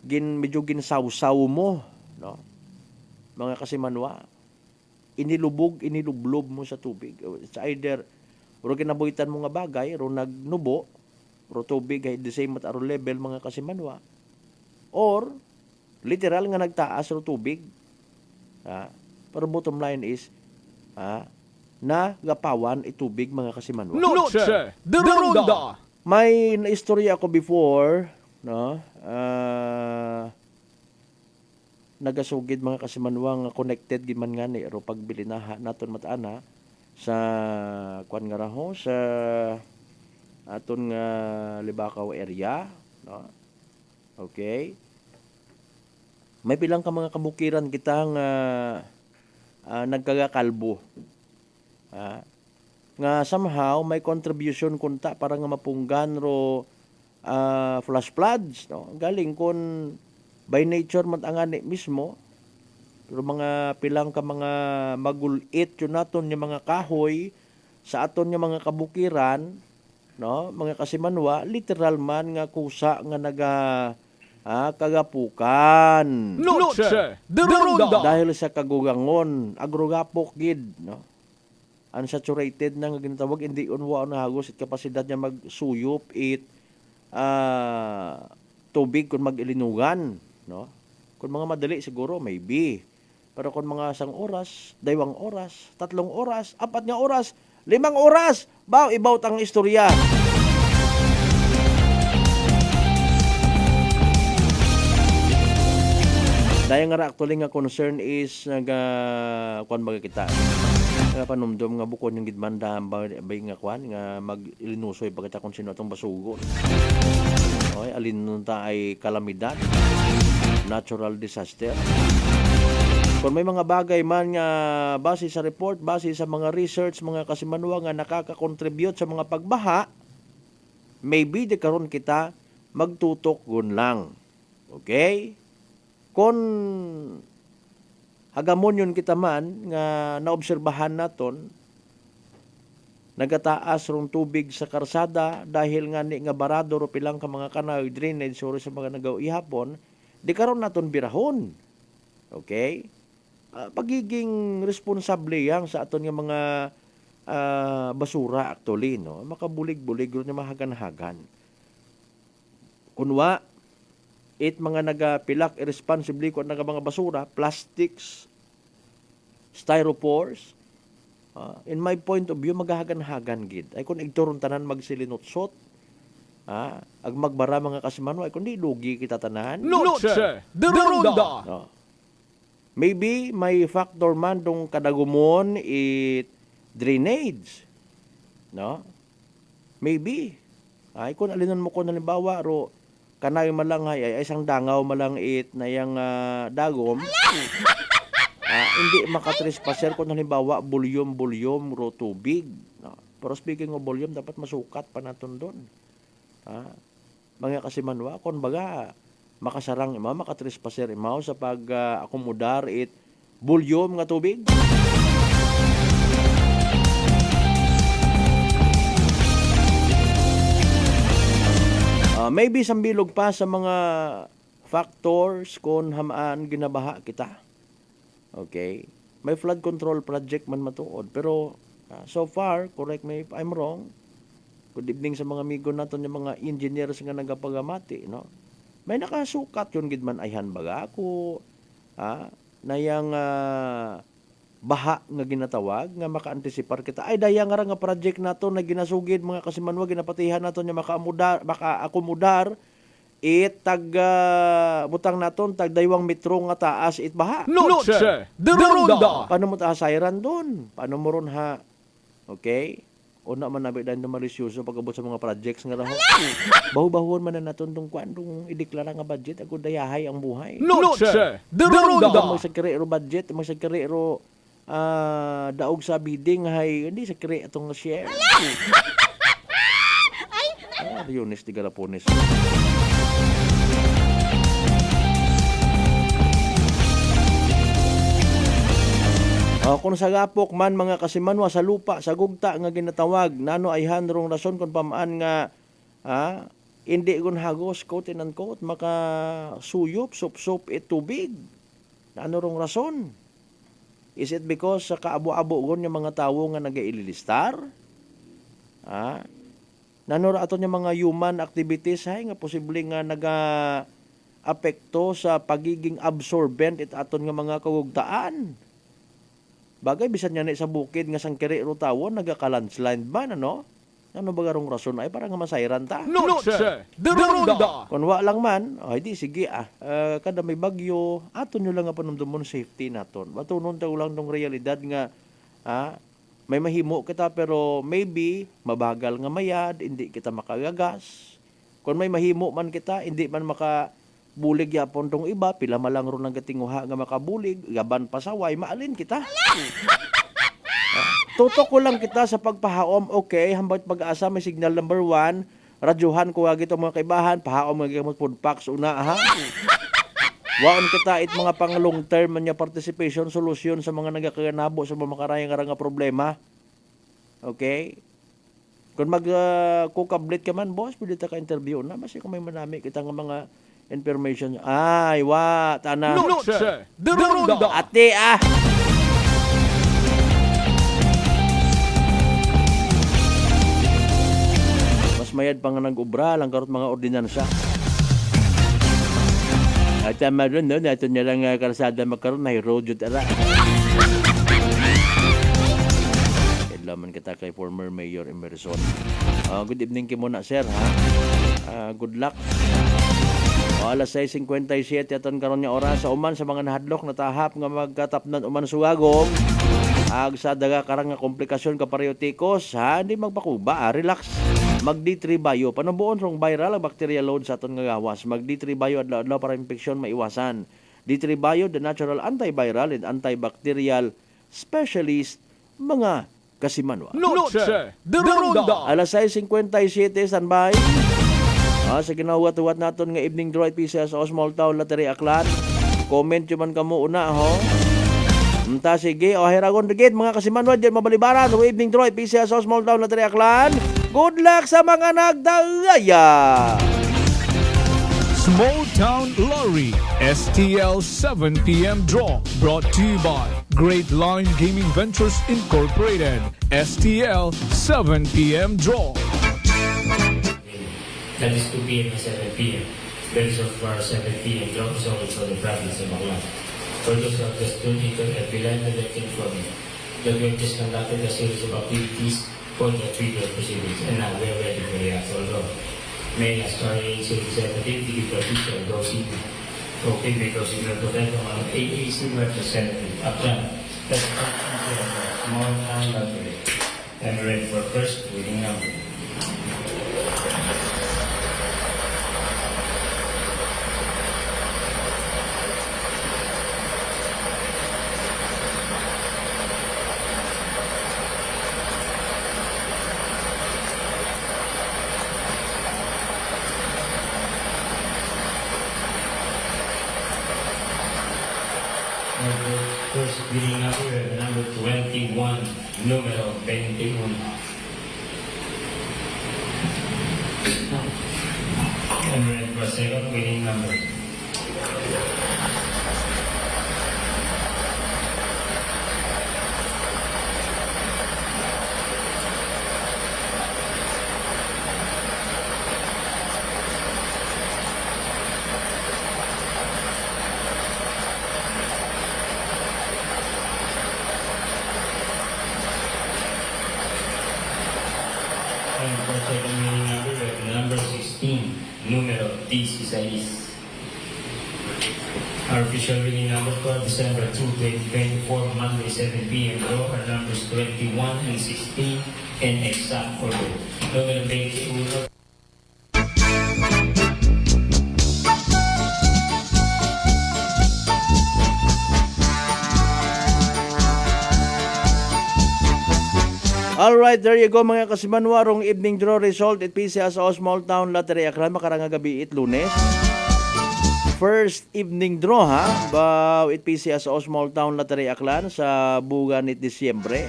medyo ginsawsaw mo, no? Mga kasimanwa, inilublob mo sa tubig. It's either ro kinabuhitan mo nga bagay, ro nagnubo, ro tubig ay the same at aro level mga kasimanwa, or literal nga nagtaas ro tubig. Pero bottom line is, nagapawan itubig mga kasimanwa. Noche de Ronda. May naistorya ako before, no? Nagasugid mga kasimanwa nga connected giman nga ni ro pagbili na naton mataana sa kuan nga raho sa aton nga Libakaw area, no? Okay. May bilang ka mga kabukiran kita nga nagkagakalbo. Nga somehow may contribution kunta para nga mapunggan ro flash floods, no? Galing kon by nature man ang ani mismo, pero mga pilang ka mga magulit yun naton yung mga kahoy sa aton yung mga kabukiran, no? Mga kasimanwa, literal man nga kusa nga kagapukan. Noche de Ronda. Dahil sa kagugangon, agrogapok gid, no? Unsaturated na nga ginatawag, hindi unwa na hagos at kapasidad niya magsuyop tubig kung mag-ilinugan, no? Kung mga madali siguro maybe, pero kung mga 1 oras, 2 oras, 3 oras, 4 nga oras, 5 oras, ibaw tang istorya. Dahil nga actually nga concern is kuan baga kita. Nga panumdum nga bukod yung gidmanda bay nga kuan nga mag-ilinusoy pagkita kung sino atong basugon. Okay, alin nun ta ay kalamidad, natural disaster. Kung may mga bagay man nga base sa report, base sa mga research, mga kasimanwa nga nakaka-contribute sa mga pagbaha, maybe di karon kita magtutok gun lang. Okay? Kung hagamon yun kita man nga naobserbahan naton, nagataas rong tubig sa karsada dahil nga ni nga barado ro pilang ka mga kanal drainage or sa mga nagaw ihapon, di karon naton birahon. Okay? Pagiging responsable yang sa aton nga mga basura actually, no? Makabulig-bulig ro niya mahagan-hagan. Kunwa, mga nagapilak irresponsibly kung mga basura, plastics, styropors, in my point of view, maghahagan-hagan gid. Ay kung igturon tanan magsilinotsot, ag magbara mga kasimanwa, ay kung di lugi kita tanan. Noche de Ronda. No. Maybe may factor man dong kadagumon drainage. No? Maybe. Ay kung alinon mo ko halimbawa ro kanay malang ay isang dangaw malang na yang dagom. Hindi makatrespasser kung halimbawa bulyom ro tubig. No? Pero speaking of volume, dapat masukat pa naton doon. Mga kasimanwa, kung baga makasarang makatrespasser sa pag-akomodar bulyom nga tubig. Maybe sambilog pa sa mga factors kung hamaan ginabaha kita. Okay? May flood control project man matuod. Pero so far, correct me if I'm wrong, good evening sa mga amigo natin, yung mga engineers nga nagapagamati, no? May nakasukat yun gidman ayhan baga ako, na yung baha nga ginatawag, nga maka-antisipar kita. Ay, daya nga nga project nato na ginasugid, mga kasimanwa, ginapatihan nato niya maka-akomodar, butang naton, tag 2 metro nga taas, baha. Noche de Ronda. Paano mo taasayran doon? Paano mo ron ha? Okay? Una man nabi dahil na malisyoso pag-abot sa mga projects nga raho. Bahu-bahuan man na naton dong ideklara nga budget, ako dayahay ang buhay. Noche de Ronda. Magsagkiri ro budget, magsagkiri ro daog sa bidding, hay, hindi sa kiri atong share. Yunis di Galapones. Kung sa gapok man mga kasimanwa sa lupa, sa gugta nga ginatawag, nano ay handrong rason kung pamaan nga hindi gun hagos, quote and unquote, makasuyop, sup-sup, tubig. Na ano rong rason? Is it because sa kaabo-abo gun yung mga tao nga nag-iililistar? Nanura aton yung mga human activities hay nga posible nga naga-apekto sa pagiging absorbent it aton nga mga kagugtaan. Bagay bisan niya sa bukid nga sangkiri ro tawo nagaka-landslide man ano? Ano ba garong rason ay para nga masayran ta? Noche de Ronda. Kung wa lang man, ay di sige kada may bagyo, aton nyo lang nga panumdumon safety naton. Matunon ta ulang tong realidad nga may mahimo kita pero maybe mabagal nga mayad, hindi kita makagagas. Kung may mahimo man kita, hindi man makabulig yapon tong iba, pila malang ron ang gatinguha nga makabulig, gaban pasaway, maalin kita. Tutok ko lang kita sa pagpahaom, okay, hambang pag-asa may signal number 1, radyohan ko agit ang mga kaibahan, pahaom nga gamot food packs una, Waon kita it mga pang long term man niya participation, solusyon sa mga nagakaganabo sa mga makarayang nga problema. Okay? Kung mag-kukablit ka man, boss, pwede ta ka-interview na, basta kung may manami kita nga mga information. Ay, tana. Noche de Ronda. Ate, mayad pa nga nag-ubra lang karot mga ordinansya. At tama rin, no? Nato niya lang karsada magkaroon, may road yun tara. Kailaman kita kay former Mayor Emerson. Good evening ki muna, sir, good luck. Alas 6:57 aton karon nga oras sa uman sa mga nahadlok na tahap nga magkatapnan uman suwagom. Sa daga karang nga komplikasyon kapariotikos, hindi magpakuba, relax. Mag D3 Bio, panubuon rong viral ang bacteria load sa aton nga gawas. Mag D3 Bio adlaw-adlaw para infeksyon maiwasan. D3 Bio, the natural antiviral and antibacterial specialist, mga kasimanwa. Noche de Ronda. Alas 6:57, standby. Sa ginahuwat-huwat naton nga evening draw PCS sa Small Town Lottery Aklan. Comment yun man kamo una, Mta sige, heragon digit mga kasimanwa dyan mabalibaran. Evening draw PCS sa Small Town Lottery Aklan. Good luck sa mga nagdagaya! Small Town Lottery STL 7 p.m. draw brought to you by Great Line Gaming Ventures Incorporated. STL 7 p.m. draw. That is 2 p.m. and 7 p.m. There is of our 7 p.m. draw is always for the province of Baclan. For those who have just tuned into and below the lecture from the we have just conducted a series of activities for the previous proceedings, and now we are ready for the actual draw. May I ask our ANC representative to give the picture of those in okay, because we will protect from our AAC representative. Upon, let's start with the Small Town Lottery. I'm ready for first reading number. First reading number 21, numero 21. I'm ready for second reading number. Number 16, numero 16. Our official reading number for December 2, 2024, Monday 7 p.m. draw are numbers 21 and 16 in exact order. Numero 21. Alright, there you go mga kasimanwarong evening draw result at PCS o Small Town Lottery Aklan makarang gabi it Lunes. First evening draw ba it PCS o Small Town Lottery Aklan sa bugan it Disyembre.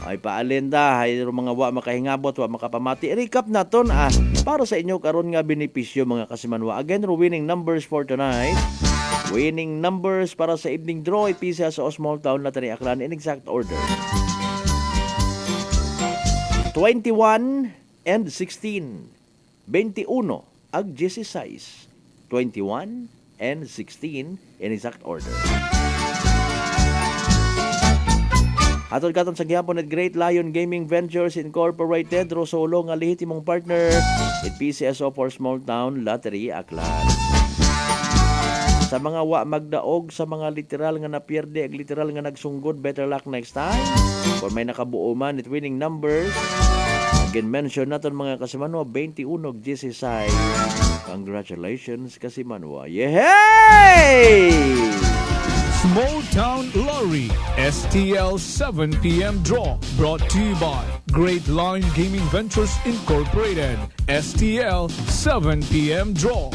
Ay paalenda, ay mga wa makahingabot, wa makapamati. Recap naton para sa inyo karon nga benepisyo mga kasimanwa. Again, winning numbers for tonight. Winning numbers para sa evening draw ipisa sa Small Town Lottery Aklan in exact order. 21 and 16. 21 ag 16. 21 and 16 in exact order. Atol katon sa gihapon at Great Lion Gaming Ventures Incorporated, Rosolo nga lehitimong partner at PCSO for Small Town Lottery Aklan. Sa mga wa magdaog, sa mga literal nga napierde, ag literal nga nagsunggod, better luck next time. Kung may nakabuo man at winning numbers, again mention naton mga kasimanwa, 21 16. Congratulations kasimanwa. Yehey! Small Town Lottery STL 7 p.m. draw brought to you by Great Lion Gaming Ventures Incorporated. STL 7 p.m. draw.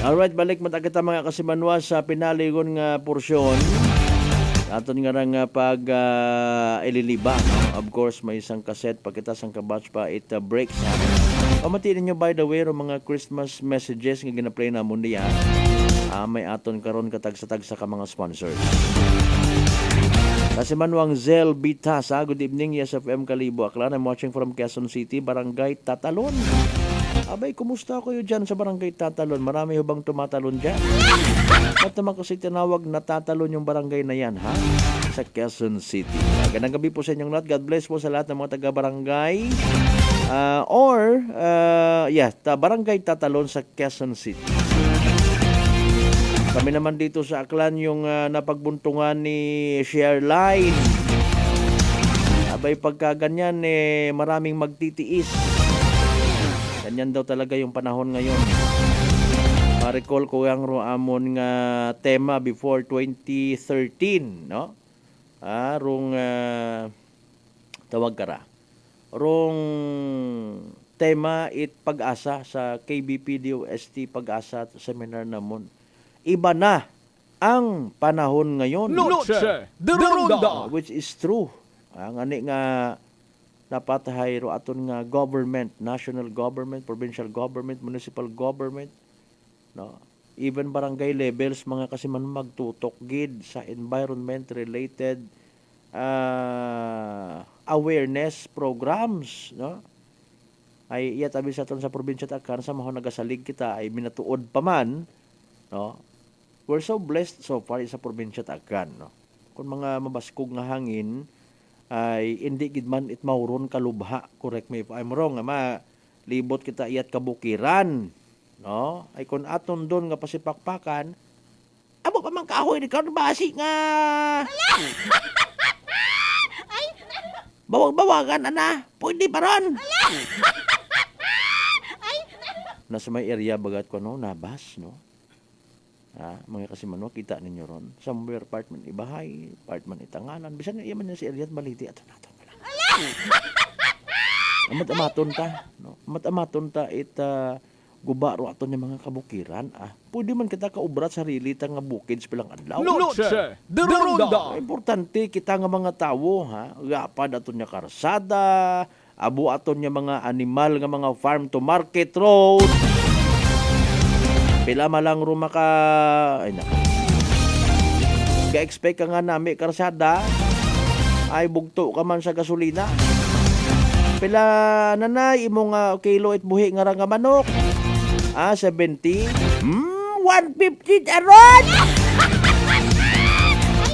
Alright, balik matagita mga kasimanwa sa pinaligon nga porsyon. Aton nga nga pag ililiba. Of course, may isang kaset pagkita sang kabatch pa it breaks. Pamatiin ninyo by the way ro mga Christmas messages nga gina-play na mo niya. May aton karon katagsa-tagsa ka mga sponsors. Kasimanwang Zel Bitasa, good evening, Yes FM Kalibo Aklan. I'm watching from Quezon City, Barangay Tatalon. Abay, kumusta kayo dyan sa Barangay Tatalon? Marami ho bang tumatalon dyan? Ba't naman kasi tinawag na Tatalon yung barangay na yan, ha? Sa Quezon City. Ganang gabi po sa inyong lahat. God bless po sa lahat ng mga taga-barangay. Barangay Tatalon sa Quezon City. Kami naman dito sa Aklan yung napagbuntungan ni Shareline. Abay, pagka ganyan, maraming magtitiis. Ganyan daw talaga yung panahon ngayon. Ma-recall ko yung amon nga tema before 2013, no? Tawag kara. Rong tema it pag-asa sa KBP DOST pag-asa seminar namon. Iba na ang panahon ngayon. Which is true. Ang ani nga napatahay ro aton nga government, national government, provincial government, municipal government, no? Even barangay levels mga kasiman magtutok gid sa environment related awareness programs, no? Ay iya tabi sa aton sa probinsya takan sa mahon nagasalig kita ay minatuod pa man, no? We're so blessed so far sa probinsya takan, no? Kung mga mabaskog nga hangin ay hindi gid man it mauron kalubha, correct me if I'm wrong, libot kita iyat kabukiran, no? Ay kun aton don nga pasipakpakan, abo pa man kahoy ni karon basi nga bawag-bawagan ana, pwede pa ron. Nasa may area bagat ko no, nabas, no? Mga kasimanwa, kita ninyo ron. Somewhere apartment ibahay, apartment itanganan. Bisan iya man si area baliti ato naton wala. Amat-amaton ta, no? Amat-amaton ta gubaro aton yung mga kabukiran. Pwede man kita kaubrat sarili ta nga bukid sa pilang adlaw. Importante kita nga mga tawo, gapad aton nya karsada, abo aton nya mga animal nga mga farm to market road. Pila malang ruma ka ga-expect ka nga nami karsada ay bugto ka man sa gasolina. Pila nanay imong kilo it buhi nga nga manok 70 150 aron.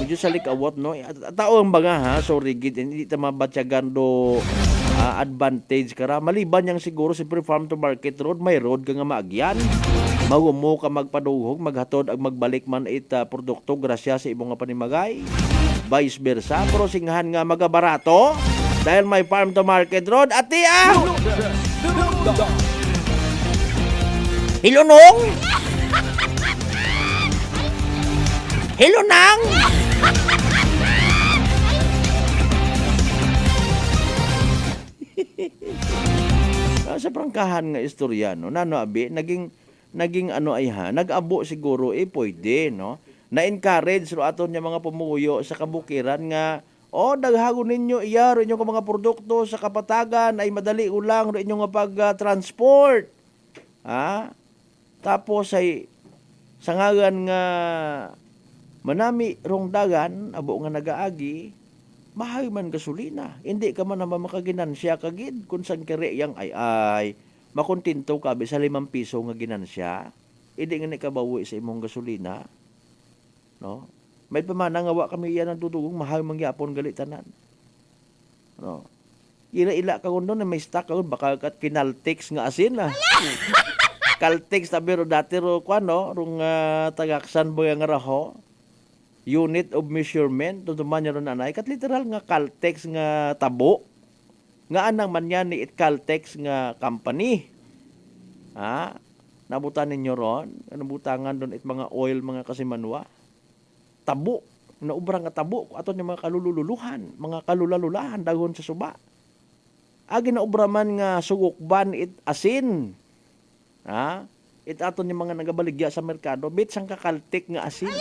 Medyo sa likawat, no? Tao ang baga, so rigid, hindi ta mabatyagan do advantage kara. Maliban yang siguro si farm to market road, may road ka nga maagyan. Magumo ka magpaduhog, maghatod ag magbalik man produkto grasya sa imong nga panimagay. Vice versa, pero singhan nga magabarato dahil may farm to market road. Ati Hilunong! Hilunang! Sa prangkahan nga istorya, no? Nano abi, naging ano ay ha, nag-abo siguro pwede, no? Na-encourage ro aton niya mga pumuyo sa kabukiran nga daghagon ninyo iya ro inyong mga produkto sa kapatagan ay madali ulang ro inyong pag-transport. Tapos ay sangagan nga manami rong dagan abo nga nagaagi mahay man gasolina. Hindi ka man naman makaginansya kagid kung saan kare yang ay makontinto ka sa 5 piso nga ginansya. Hindi nga nikabawi sa imong gasolina. No? May pamana nga wa kami iyan ang tutugong mahal mangyapon galitanan. No? Ila-ila ka kung doon na may stock ka baka kat kinaltex nga asin na. Caltex tabi ro dati ro kwano rong tagaksan boy nga raho. Unit of measurement tutuman niya ron anay kat literal nga Caltex nga tabo. Nga anang man yan ni Caltex nga company. Nabutan ninyo ron, nabutangan doon mga oil mga kasimanwa. Tabo, naubra nga tabo, ato niya mga kalululuhan, mga kalulalulahan, dagon sa suba. Agi naubra man nga sugukban asin. It ato niya mga nagabaligya sa merkado, bit sang kakaltik nga asin.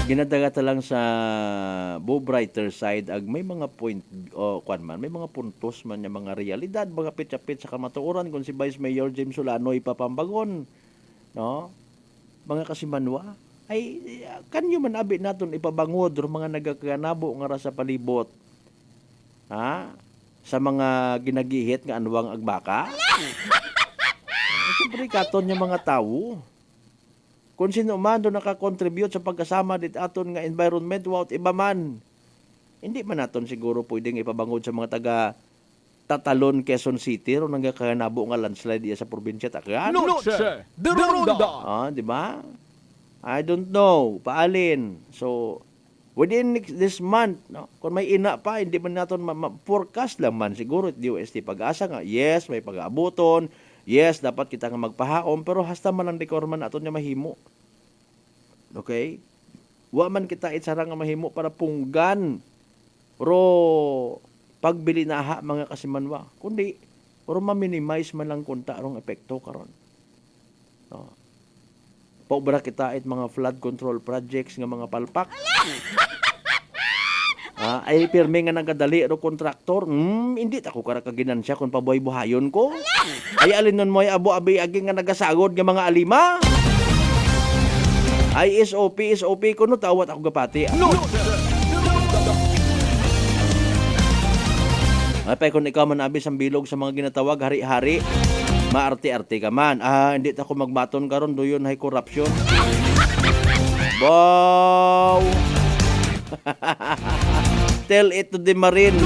Ginadagata lang sa brighter side ag may mga point may mga puntos man yung mga realidad, mga pitsa-pit sa kamatuoran kung si Vice Mayor James Solano ipapambagon, no? Mga kasimanwa ay kanyo man abi naton ipabangod or mga nagakanabo nga ra sa palibot. Sa mga ginagihit nga anwang agbaka. Siyempre katon yung mga tao. Kung sino man doon nakakontribute sa pagkasama dit aton nga environment without iba man. Hindi man naton siguro pwedeng ipabangod sa mga taga Tatalon, Quezon City ro nanggakanabo nga landslide diya sa probinsya Tacloban. Noche de Ronda. Di ba? I don't know paalin. So within this month, no, kung may ina pa hindi man naton forecast lang man siguro DOST Pag-asa nga yes may pag-aabuton. Yes, dapat kita nga magpahaom, pero hasta man ang dekorman aton nga mahimo. Okay? Wa man kita itsara nga mahimo para punggan. Pero pagbili na mga kasimanwa. Kundi, pero ma-minimize man lang kunta rong epekto karon. No. Paubra kita mga flood control projects nga mga palpak. Ay pirmi nga nagadali ro kontraktor. Hindi ta ko karakaginansya kung pabuhay-buhayon ko. Ay alin nun mo ay abo-abi agi nga nagasagod nga mga alima. Ay SOP ko no tawat ako gapati. Ay pa kung ikaw man abi sang bilog sa mga ginatawag hari-hari, maarte-arte ka man. Hindi ta ko magbaton karon doyon hay corruption. Wow! Tell it to the Marine.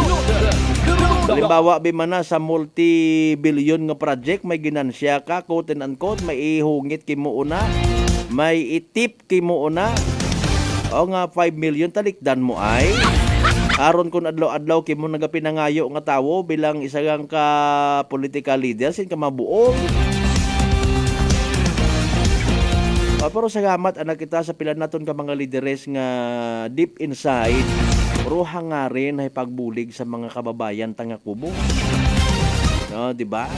Halimbawa, bimana sa multi-billion nga project, may ginansya ka, quote and unquote, may ihungit kimo una, may itip kimo una, o nga 5 million, talikdan mo ay. Aron kung adlaw-adlaw kimo nagapinangayo nga tawo bilang isang ka political leader, sin ka mabuong. Pero salamat anak kita sa pila naton ka mga lideres nga deep inside ruha nga rin ay pagbulig sa mga kababayan tanga kubo. No, di ba?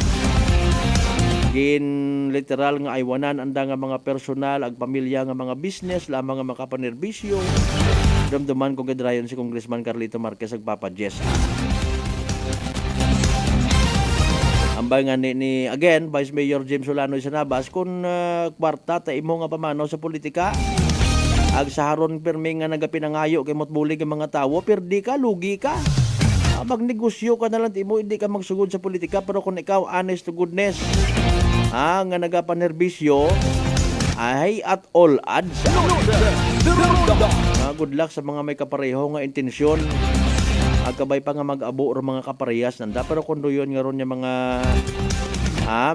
Gin literal nga aywanan anda nga mga personal ag pamilya nga mga business lamang nga makapanerbisyo. Damdaman ko gadrayon si Congressman Carlito Marquez ag Papa Jess. Ambay nga ni again Vice Mayor James Solano sa Nabas kung kwarta ta imo nga pamanaw sa politika ag sa haron pirmi nga nagapinangayo kay motbulig ang mga tawo perdi ka lugi ka. Magnegosyo ka na lang imo hindi ka magsugod sa politika pero kung ikaw honest to goodness nga nagapanerbisyo ay at all odds. Good luck sa mga may kapareho nga intensyon. Agkabay pa nga mag-abo or mga kaparehas nanda pero kundo yun nga ron yung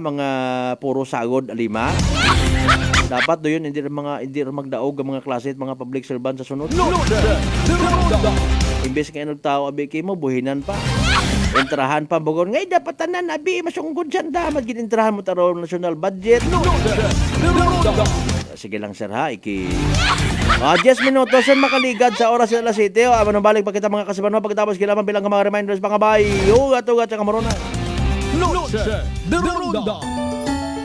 mga puro sagod alima. Dapat doon hindi rin magdaog ang mga klase at mga public servant sa sunod. Imbes nga nagtao abi kay mo buhinan pa. Entrahan pa bugon. Ngay, dapat tanan, abi, masunggod dyan da. Mag-intrahan mo taro national budget. Sige lang, sir, ha? 10 minutos yan makaligad sa oras sa alas 7. Ano balik pa kita mga kasabano pagkatapos kailangan bilang mga reminders mga bayo. Ugat-ugat sa kamarona.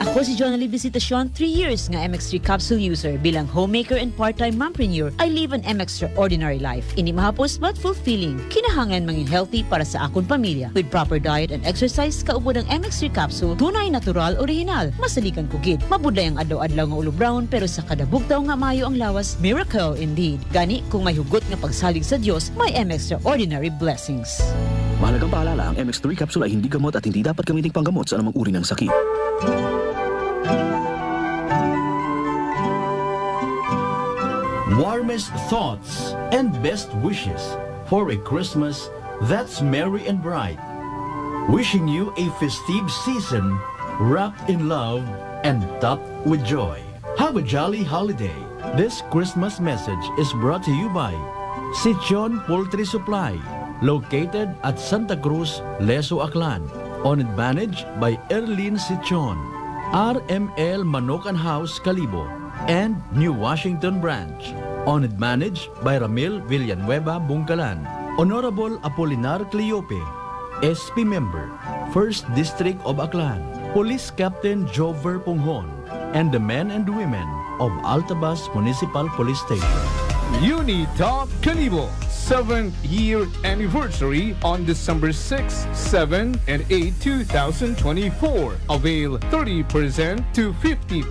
Ako si Jonalyn Visitasyon, 3 years nga MX3 capsule user. Bilang homemaker and part-time mompreneur, I live an extraordinary life. Ini mahapos but fulfilling. Kinahangan mangin healthy para sa akong pamilya. With proper diet and exercise, kaubo ng MX3 capsule, tunay, natural, original. Masalikan ko gid. Mabuday ang adlaw-adlaw nga ulo brown, pero sa kada bugtaw nga mayo ang lawas, miracle indeed. Gani, kung may hugot nga pagsalig sa Dios, may extraordinary blessings. Mahalagang paalala, ang MX3 capsule ay hindi gamot at hindi dapat gamiting panggamot sa anumang uri ng sakit. Warmest thoughts and best wishes for a Christmas that's merry and bright. Wishing you a festive season wrapped in love and topped with joy. Have a jolly holiday. This Christmas message is brought to you by Sichon Poultry Supply, located at Santa Cruz, Leso, Aklan. Owned and managed by Erlene Sichon. RML Manokan House, Calibo, and New Washington Branch. Owned and managed by Ramil Villanueva, Bungkalan. Honorable Apolinar Cleope, SP Member, 1st District of Aklan. Police Captain Jover Punghon, and the men and women of Altabas Municipal Police Station. Unitop Calibo, 7th year anniversary on December 6, 7, and 8, 2024. Avail 30% to 50%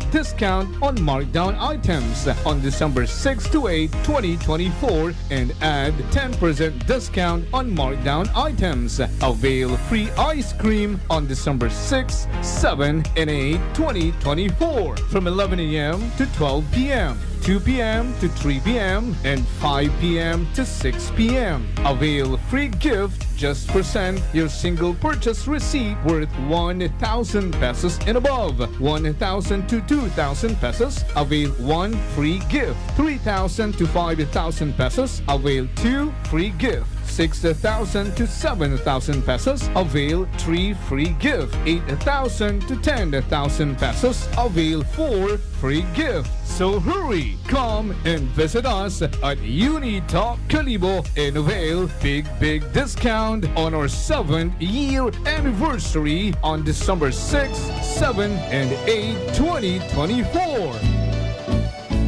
discount on markdown items on December 6 to 8, 2024 and add 10% discount on markdown items. Avail free ice cream on December 6, 7, and 8, 2024 from 11 a.m. to 12 p.m. 2 p.m. to 3 p.m. and 5 p.m. to 6 p.m. Avail free gift. Just present your single purchase receipt worth 1,000 pesos and above. 1,000 to 2,000 pesos, avail 1 free gift. 3,000 to 5,000 pesos, avail 2 free gift. 6,000 to 7,000 pesos, avail 3 free gift. 8,000 to 10,000 pesos, avail 4 free gift. So hurry, come and visit us at Unitop Calibo and avail big discount on our 7th year anniversary on December 6, 7, and 8, 2024.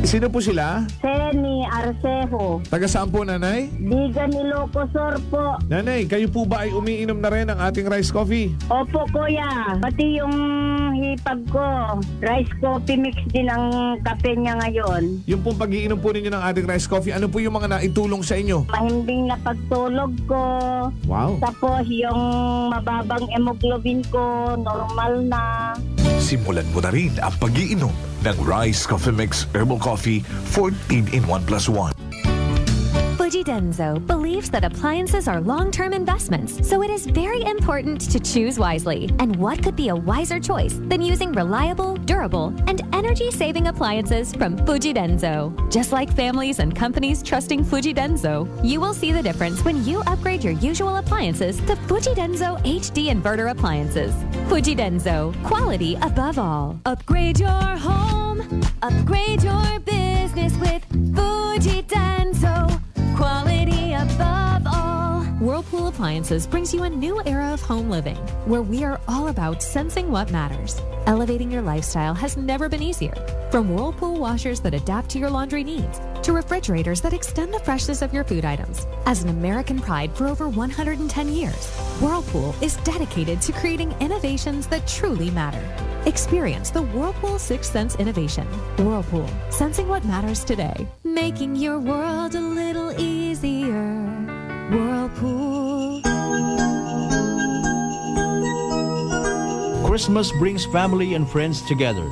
Sino po sila? Seni Arcejo. Taga saan po, nanay? Diga ni Locosor po. Nanay, kayo po ba ay umiinom na rin ng ating rice coffee? Opo, kuya. Pati yung hipag ko, rice coffee mix din ang kape niya ngayon. Yung pong pag-iinom po ninyo ng ating rice coffee, ano po yung mga naitulong sa inyo? Mahimbing na pagtulog ko. Wow. Tapos yung mababang hemoglobin ko, normal na. Simulan mo na rin ang pag-iinom ng Rice Coffee Mix Herbal Coffee 14 in 1 plus 1. Fuji Denso believes that appliances are long-term investments, so it is very important to choose wisely. And what could be a wiser choice than using reliable, durable, and energy-saving appliances from Fuji Denso? Just like families and companies trusting Fuji Denso, you will see the difference when you upgrade your usual appliances to Fuji Denso HD inverter appliances. Fuji Denso, quality above all. Upgrade your home, upgrade your business with Fuji Denso. Quality above all. Whirlpool Appliances brings you a new era of home living, where we are all about sensing what matters. Elevating your lifestyle has never been easier. From Whirlpool washers that adapt to your laundry needs, to refrigerators that extend the freshness of your food items. As an American pride for over 110 years, Whirlpool is dedicated to creating innovations that truly matter. Experience the Whirlpool Sixth Sense innovation. Whirlpool, sensing what matters today. Making your world a little easier. Whirlpool. Christmas brings family and friends together.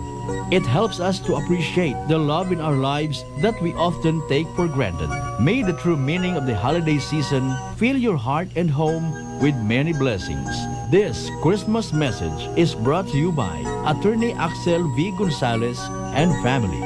It helps us to appreciate the love in our lives that we often take for granted. May the true meaning of the holiday season fill your heart and home with many blessings. This Christmas message is brought to you by Attorney Axel V. Gonzalez and family.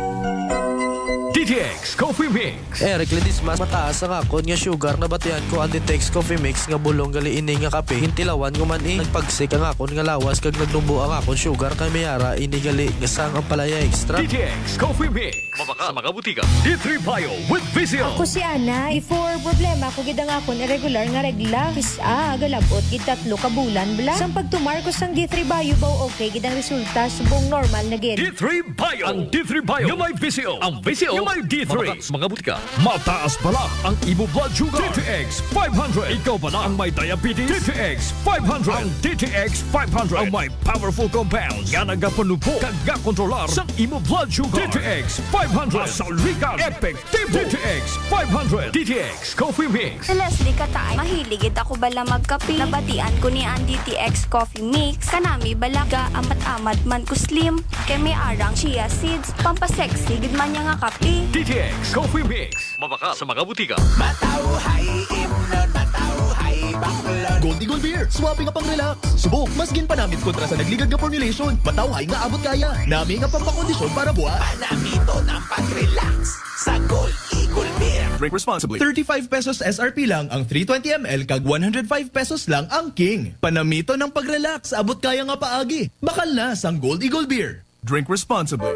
DTX Coffee Mix. Eric Ledismas, mataas ang akon nga sugar na batian ko ang DTX Coffee Mix nga bulong gali ini nga kape. Hintilawan ko man nagpagsik ang akon nga lawas kag nagdumbo ang akon sugar kay mayara ini gali nga sang ang palaya extra. DTX Coffee Mix. Mabaka sa mga butika. D3 Bio with Vizio. Ako si Ana, before problema ko gid ang akon irregular nga regla. Kisa galabot gid 3 ka bulan bla. Sang pagtumar ko sang D3 Bio baw okay gid ang resulta subong normal na gid. D3 Bio. Ang D3 Bio yung may Vizio. Ang Vizio yung may D3. Mabaka sa mga butika. Mataas pala ang Ibo Blood Sugar. DTX 500. Ikaw ba na ang may diabetes? DTX 500. Ang DTX 500 ang may powerful compounds nga nagapanupo kag kontrolar sa imo blood sugar. DTX 500. Asaligan. Epektibo. DTX 500. DTX Coffee Mix. Leslie Katay, mahiligid ako bala magkape. Nabatian ko ni ang DTX Coffee Mix. Kanami balaga amat-amat man ko slim. Kay may arang chia seeds. Pampasexy gid man niya nga kape. DTX Coffee Mix. Mabaka sa mga butika. Gold Eagle Beer, swabe nga pang relax. Subok, mas gin panamit kontra sa nagligad nga formulation. Matawhay nga abot kaya. Nami nga pampakondisyon para buhat. Panamito ng pag-relax sa Gold Eagle Beer. Drink responsibly. 35 pesos SRP lang ang 320 ml kag 105 pesos lang ang King. Panamito ng pag-relax, abot kaya nga paagi. Bakal na sang Gold Eagle Beer. Drink responsibly.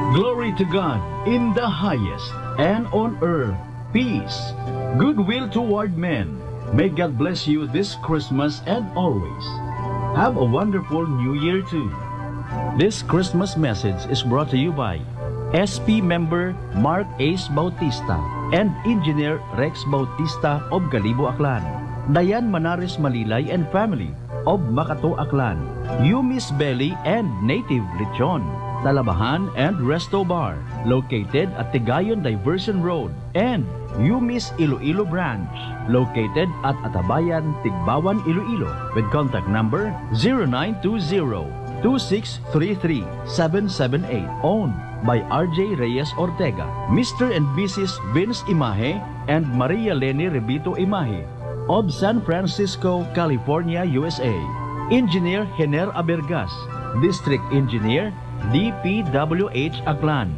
Glory to God in the highest, and on earth, peace, goodwill toward men. May God bless you this Christmas and always. Have a wonderful New Year too. This Christmas message is brought to you by SP member Mark Ace Bautista and Engineer Rex Bautista of Galibo Aklan, Dayan Manares Malilay and family of Makato Aklan, Yumis Belly and Native Lechon, Talabahan and Resto Bar, located at Tigayon Diversion Road, and Yumis Iloilo Branch, located at Atabayan, Tigbawan, Iloilo, with contact number 0920-2633-778, owned by RJ Reyes Ortega, Mr. and Mrs. Vince Imahe and Maria Leni Rebito Imahe, of San Francisco, California, USA. Engineer Hener Abergas, District Engineer, DPWH Aklan,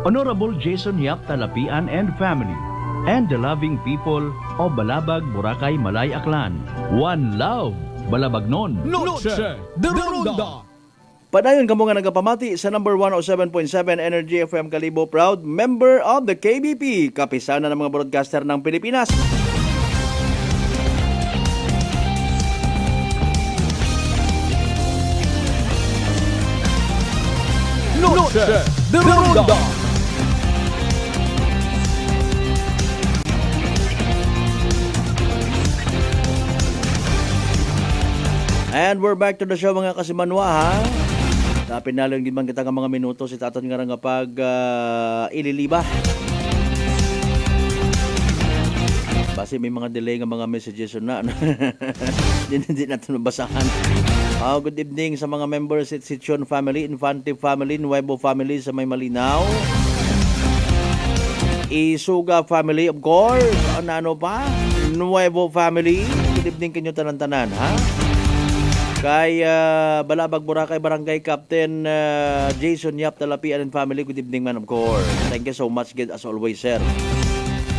Honorable Jason Yap Talapian and family, and the loving people of Balabag, Boracay, Malay, Aklan. One love, Balabagnon. Noche de Ronda. Padayon kamo nga nagapamati sa number 107.7 Energy FM Kalibo, proud member of the KBP, kapisana ng mga broadcaster ng Pilipinas. Noche de Ronda. And we're back to the show mga kasimanwa ha. Napinalong din man kita nga mga minuto si taton nga nga pag ililiba. Basi may mga delay nga mga messages na. Hindi natin mabasahan. Good evening sa mga members at Sichon family, Infante family, Nuevo family sa may Malinaw. Isuga family of course. Ano pa? Nuevo family. Good evening kanyo tanan-tanan ha. Kay Balabag Boracay Barangay Captain Jason Yap Talapian and family, good evening man of course. Thank you so much as always sir.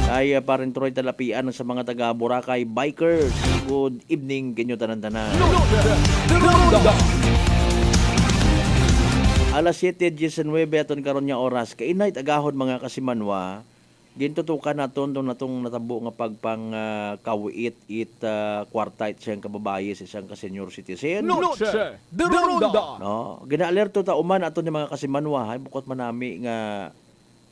Kay Parin Troy Talapian sa mga taga Boracay Bikers, good evening kanyo tanan-tanan. Alas 7:19 aton karon nya oras kay inay agahon mga kasimanwa. Gintutukan naton natong natabo nga pagpang kawiit kwarta siyang kababaye sa isang ka-senior citizen. Noche de Ronda. No, gina-alerto ta uman aton ni mga kasimanwa hay bukod manami nga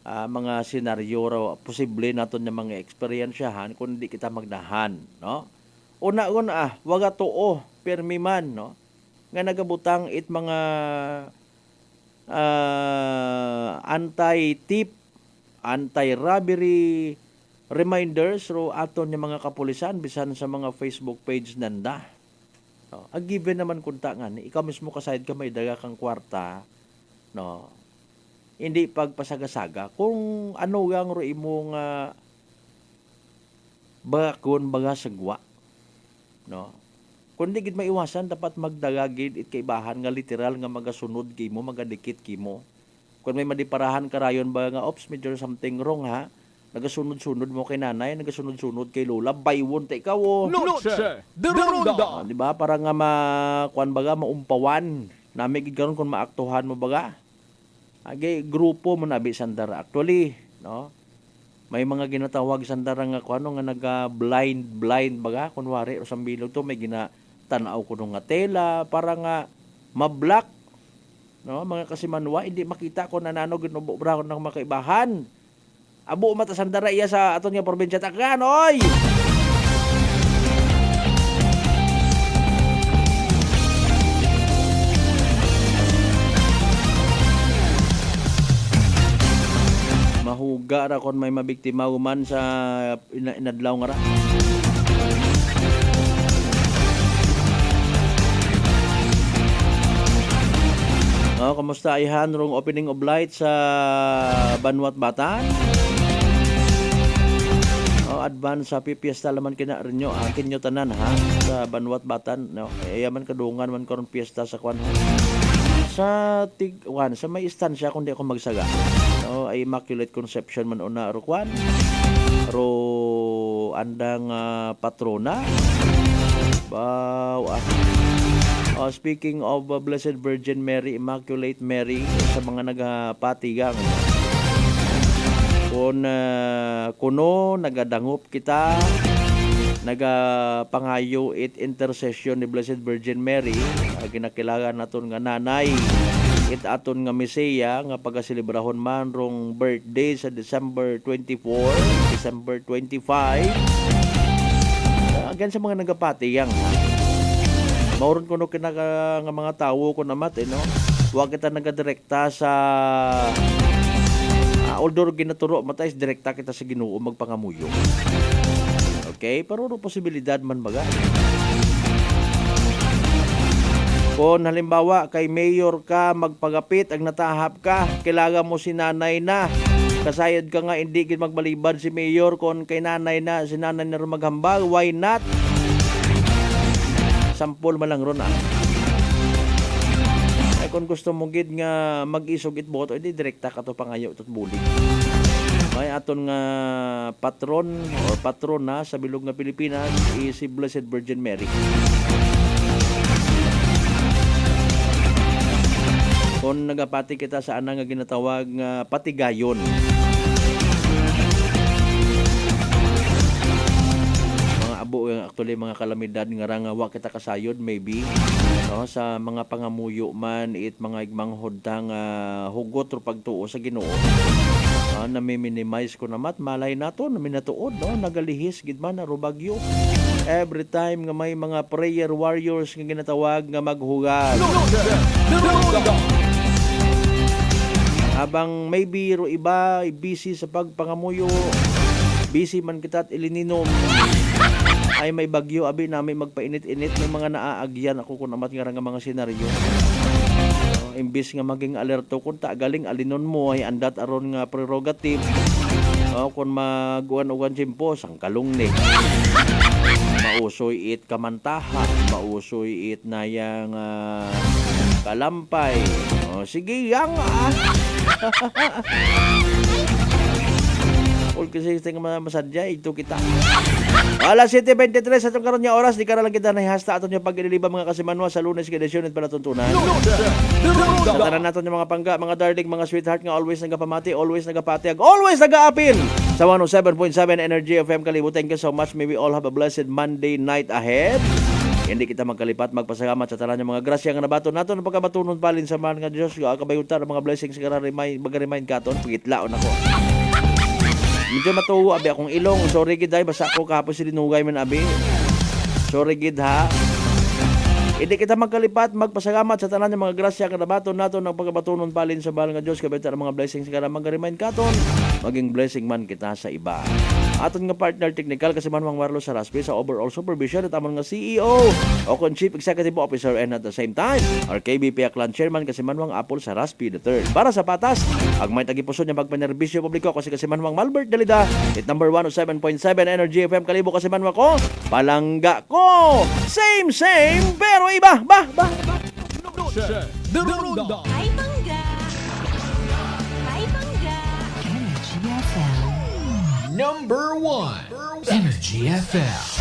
mga senaryo raw posible naton nga mga eksperyensyahan kung di kita magdahan, no? Una waga tuo permi man, no? Nga nagabutang it mga anti-tip, anti-robbery reminders ro aton yung mga kapulisan bisan sa mga Facebook page nanda. No, a given naman kunta nga ikaw mismo kasayad ka may daga kang kwarta, no. Hindi pagpasagasaga kung ano gang ro imong bakon baga sagwa, no. Kundi gid maiwasan dapat magdagagid it kay bahan nga literal nga magasunod kimo, magadikit kimo. Kung may madiparahan ka rayon ba nga, ops, medyo something wrong ha. Nagasunod-sunod mo kay nanay, nagasunod-sunod kay lola, baywon ta ikaw oh. Noche de Ronda. Di ba? Para nga kuan baga, maumpawan. Nami gid karon kung maaktuhan mo baga. Agi, grupo mo nabi sandara. Actually, no? May mga ginatawag sandara nga kuano nga blind baga. Kunwari, o sambilog to, may ginatanaw ko nga tela, para nga mablock. No? Mga kasimanwa, hindi makita ko nanano ginubo bra ko ng makaibahan. Abo mata sandara iya sa aton nga probinsya Tacloban, oy! Mahuga ra kon may mabiktima man sa inadlaw nga ra. Kamusta ihan rong opening of light sa Banwat Batan? Advance sa piesta laman kina rin nyo, akin nyo tanan ha, sa Banwat Batan, no? Yaman kadungan man karon piesta sa kwan ha. Sa may istansya kundi ako magsaga. No, ay Immaculate Conception man una ro kwan. Ro andang patrona. Speaking of Blessed Virgin Mary, Immaculate Mary, sa mga nagapatigang. Kung kuno nagadangop kita, nagapangayo it intercession ni Blessed Virgin Mary, ginakilangan naton nga nanay, it aton nga Mesaya nga pagaselebrahon man rong birthday sa December 24, December 25. Again sa mga nagapatiyang ha. Mauron kuno kina nga mga tawo ko namat no. Wa kita nagadirekta sa although ginaturo matais direkta kita sa Ginoo magpangamuyo. Okay, pero posibilidad man baga. Kung halimbawa kay mayor ka magpagapit ang natahap ka, kailangan mo si nanay na. Kasayad ka nga hindi gid magbalibad si mayor kung kay nanay na, si nanay na rin maghambal, why not? Sampol man lang ron Ay kung gusto mo gid nga mag-isog it boto, edi direkta ka to pangayo tot bulig. May aton nga patron or patrona sa bilog nga Pilipinas is si Blessed Virgin Mary. Kung nagapati kita sa anang nga ginatawag nga patigayon. Actually mga kalamidad nga rangawa kita kasayod maybe no, sa mga pangamuyo man it mga igmanghod tang hugot or pagtuo sa Ginoo. Nami-minimize ko namat malay nato na minatuod no, nagalihis gid man aro bagyo. Every time nga may mga prayer warriors nga ginatawag nga maghugad. Habang maybe ro iba busy sa pagpangamuyo, busy man kita at ilininom. Ay may bagyo abi namin magpainit-init ng mga naaagyan ako kung amat nga mga senaryo. Imbis nga maging alerto kung galing alinon mo ay andat aron nga prerogative. Kung maguan-ugan simpo sang kalong ni. Mausoy it kamantaha, mausoy it nayang kalampay. Sige yang All kasi tingnan masadya ito kita. Alas 7:23 sa itong karon nga oras, di ka lang kita nahihasta aton yung pag-ililiba mga kasimanwa sa Lunes Edisyon at palatuntunan. Tanan naton yung mga pangga, mga darling, mga sweetheart nga always nagapamati, always nagapatiag, always nagaapin sa 107.7 Energy FM Kalibo. Thank you so much. May we all have a blessed Monday night ahead. Hindi kita magkalipat, magpasalamat sa tanan yung mga grasya nga nabaton naton ng pagkabatunon palin sa mga Diyos, kabayutan ang mga blessings nga mag-remind katon, pagitlaon ako. Medyo matuwo abi akong ilong. Sorry gid ay basta ako kapos sinugay man abi. Sorry gid ha. Hindi kita magkalipat, magpasalamat sa tanan ng mga grasya nga nabaton naton ng pagkabatunon palin sa mahal nga Dios, kabayutan ang mga blessings nga mag-remind katon, maging blessing man kita sa iba. Aton nga partner technical kasi man Marlo Saraspi sa overall supervision at amon nga CEO o kon Chief Executive Officer and at the same time our KBP Aklan Chairman kasi man Apple Saraspi III. Para sa patas, ang may tagipuson niya magpanerbisyo publiko kasi man Malbert Dalida, hit number 107.7 Energy FM Kalibo kasi man ko, palangga ko. Same pero iba. De Ronda. Ay, mangga! Number 1, Energy FM.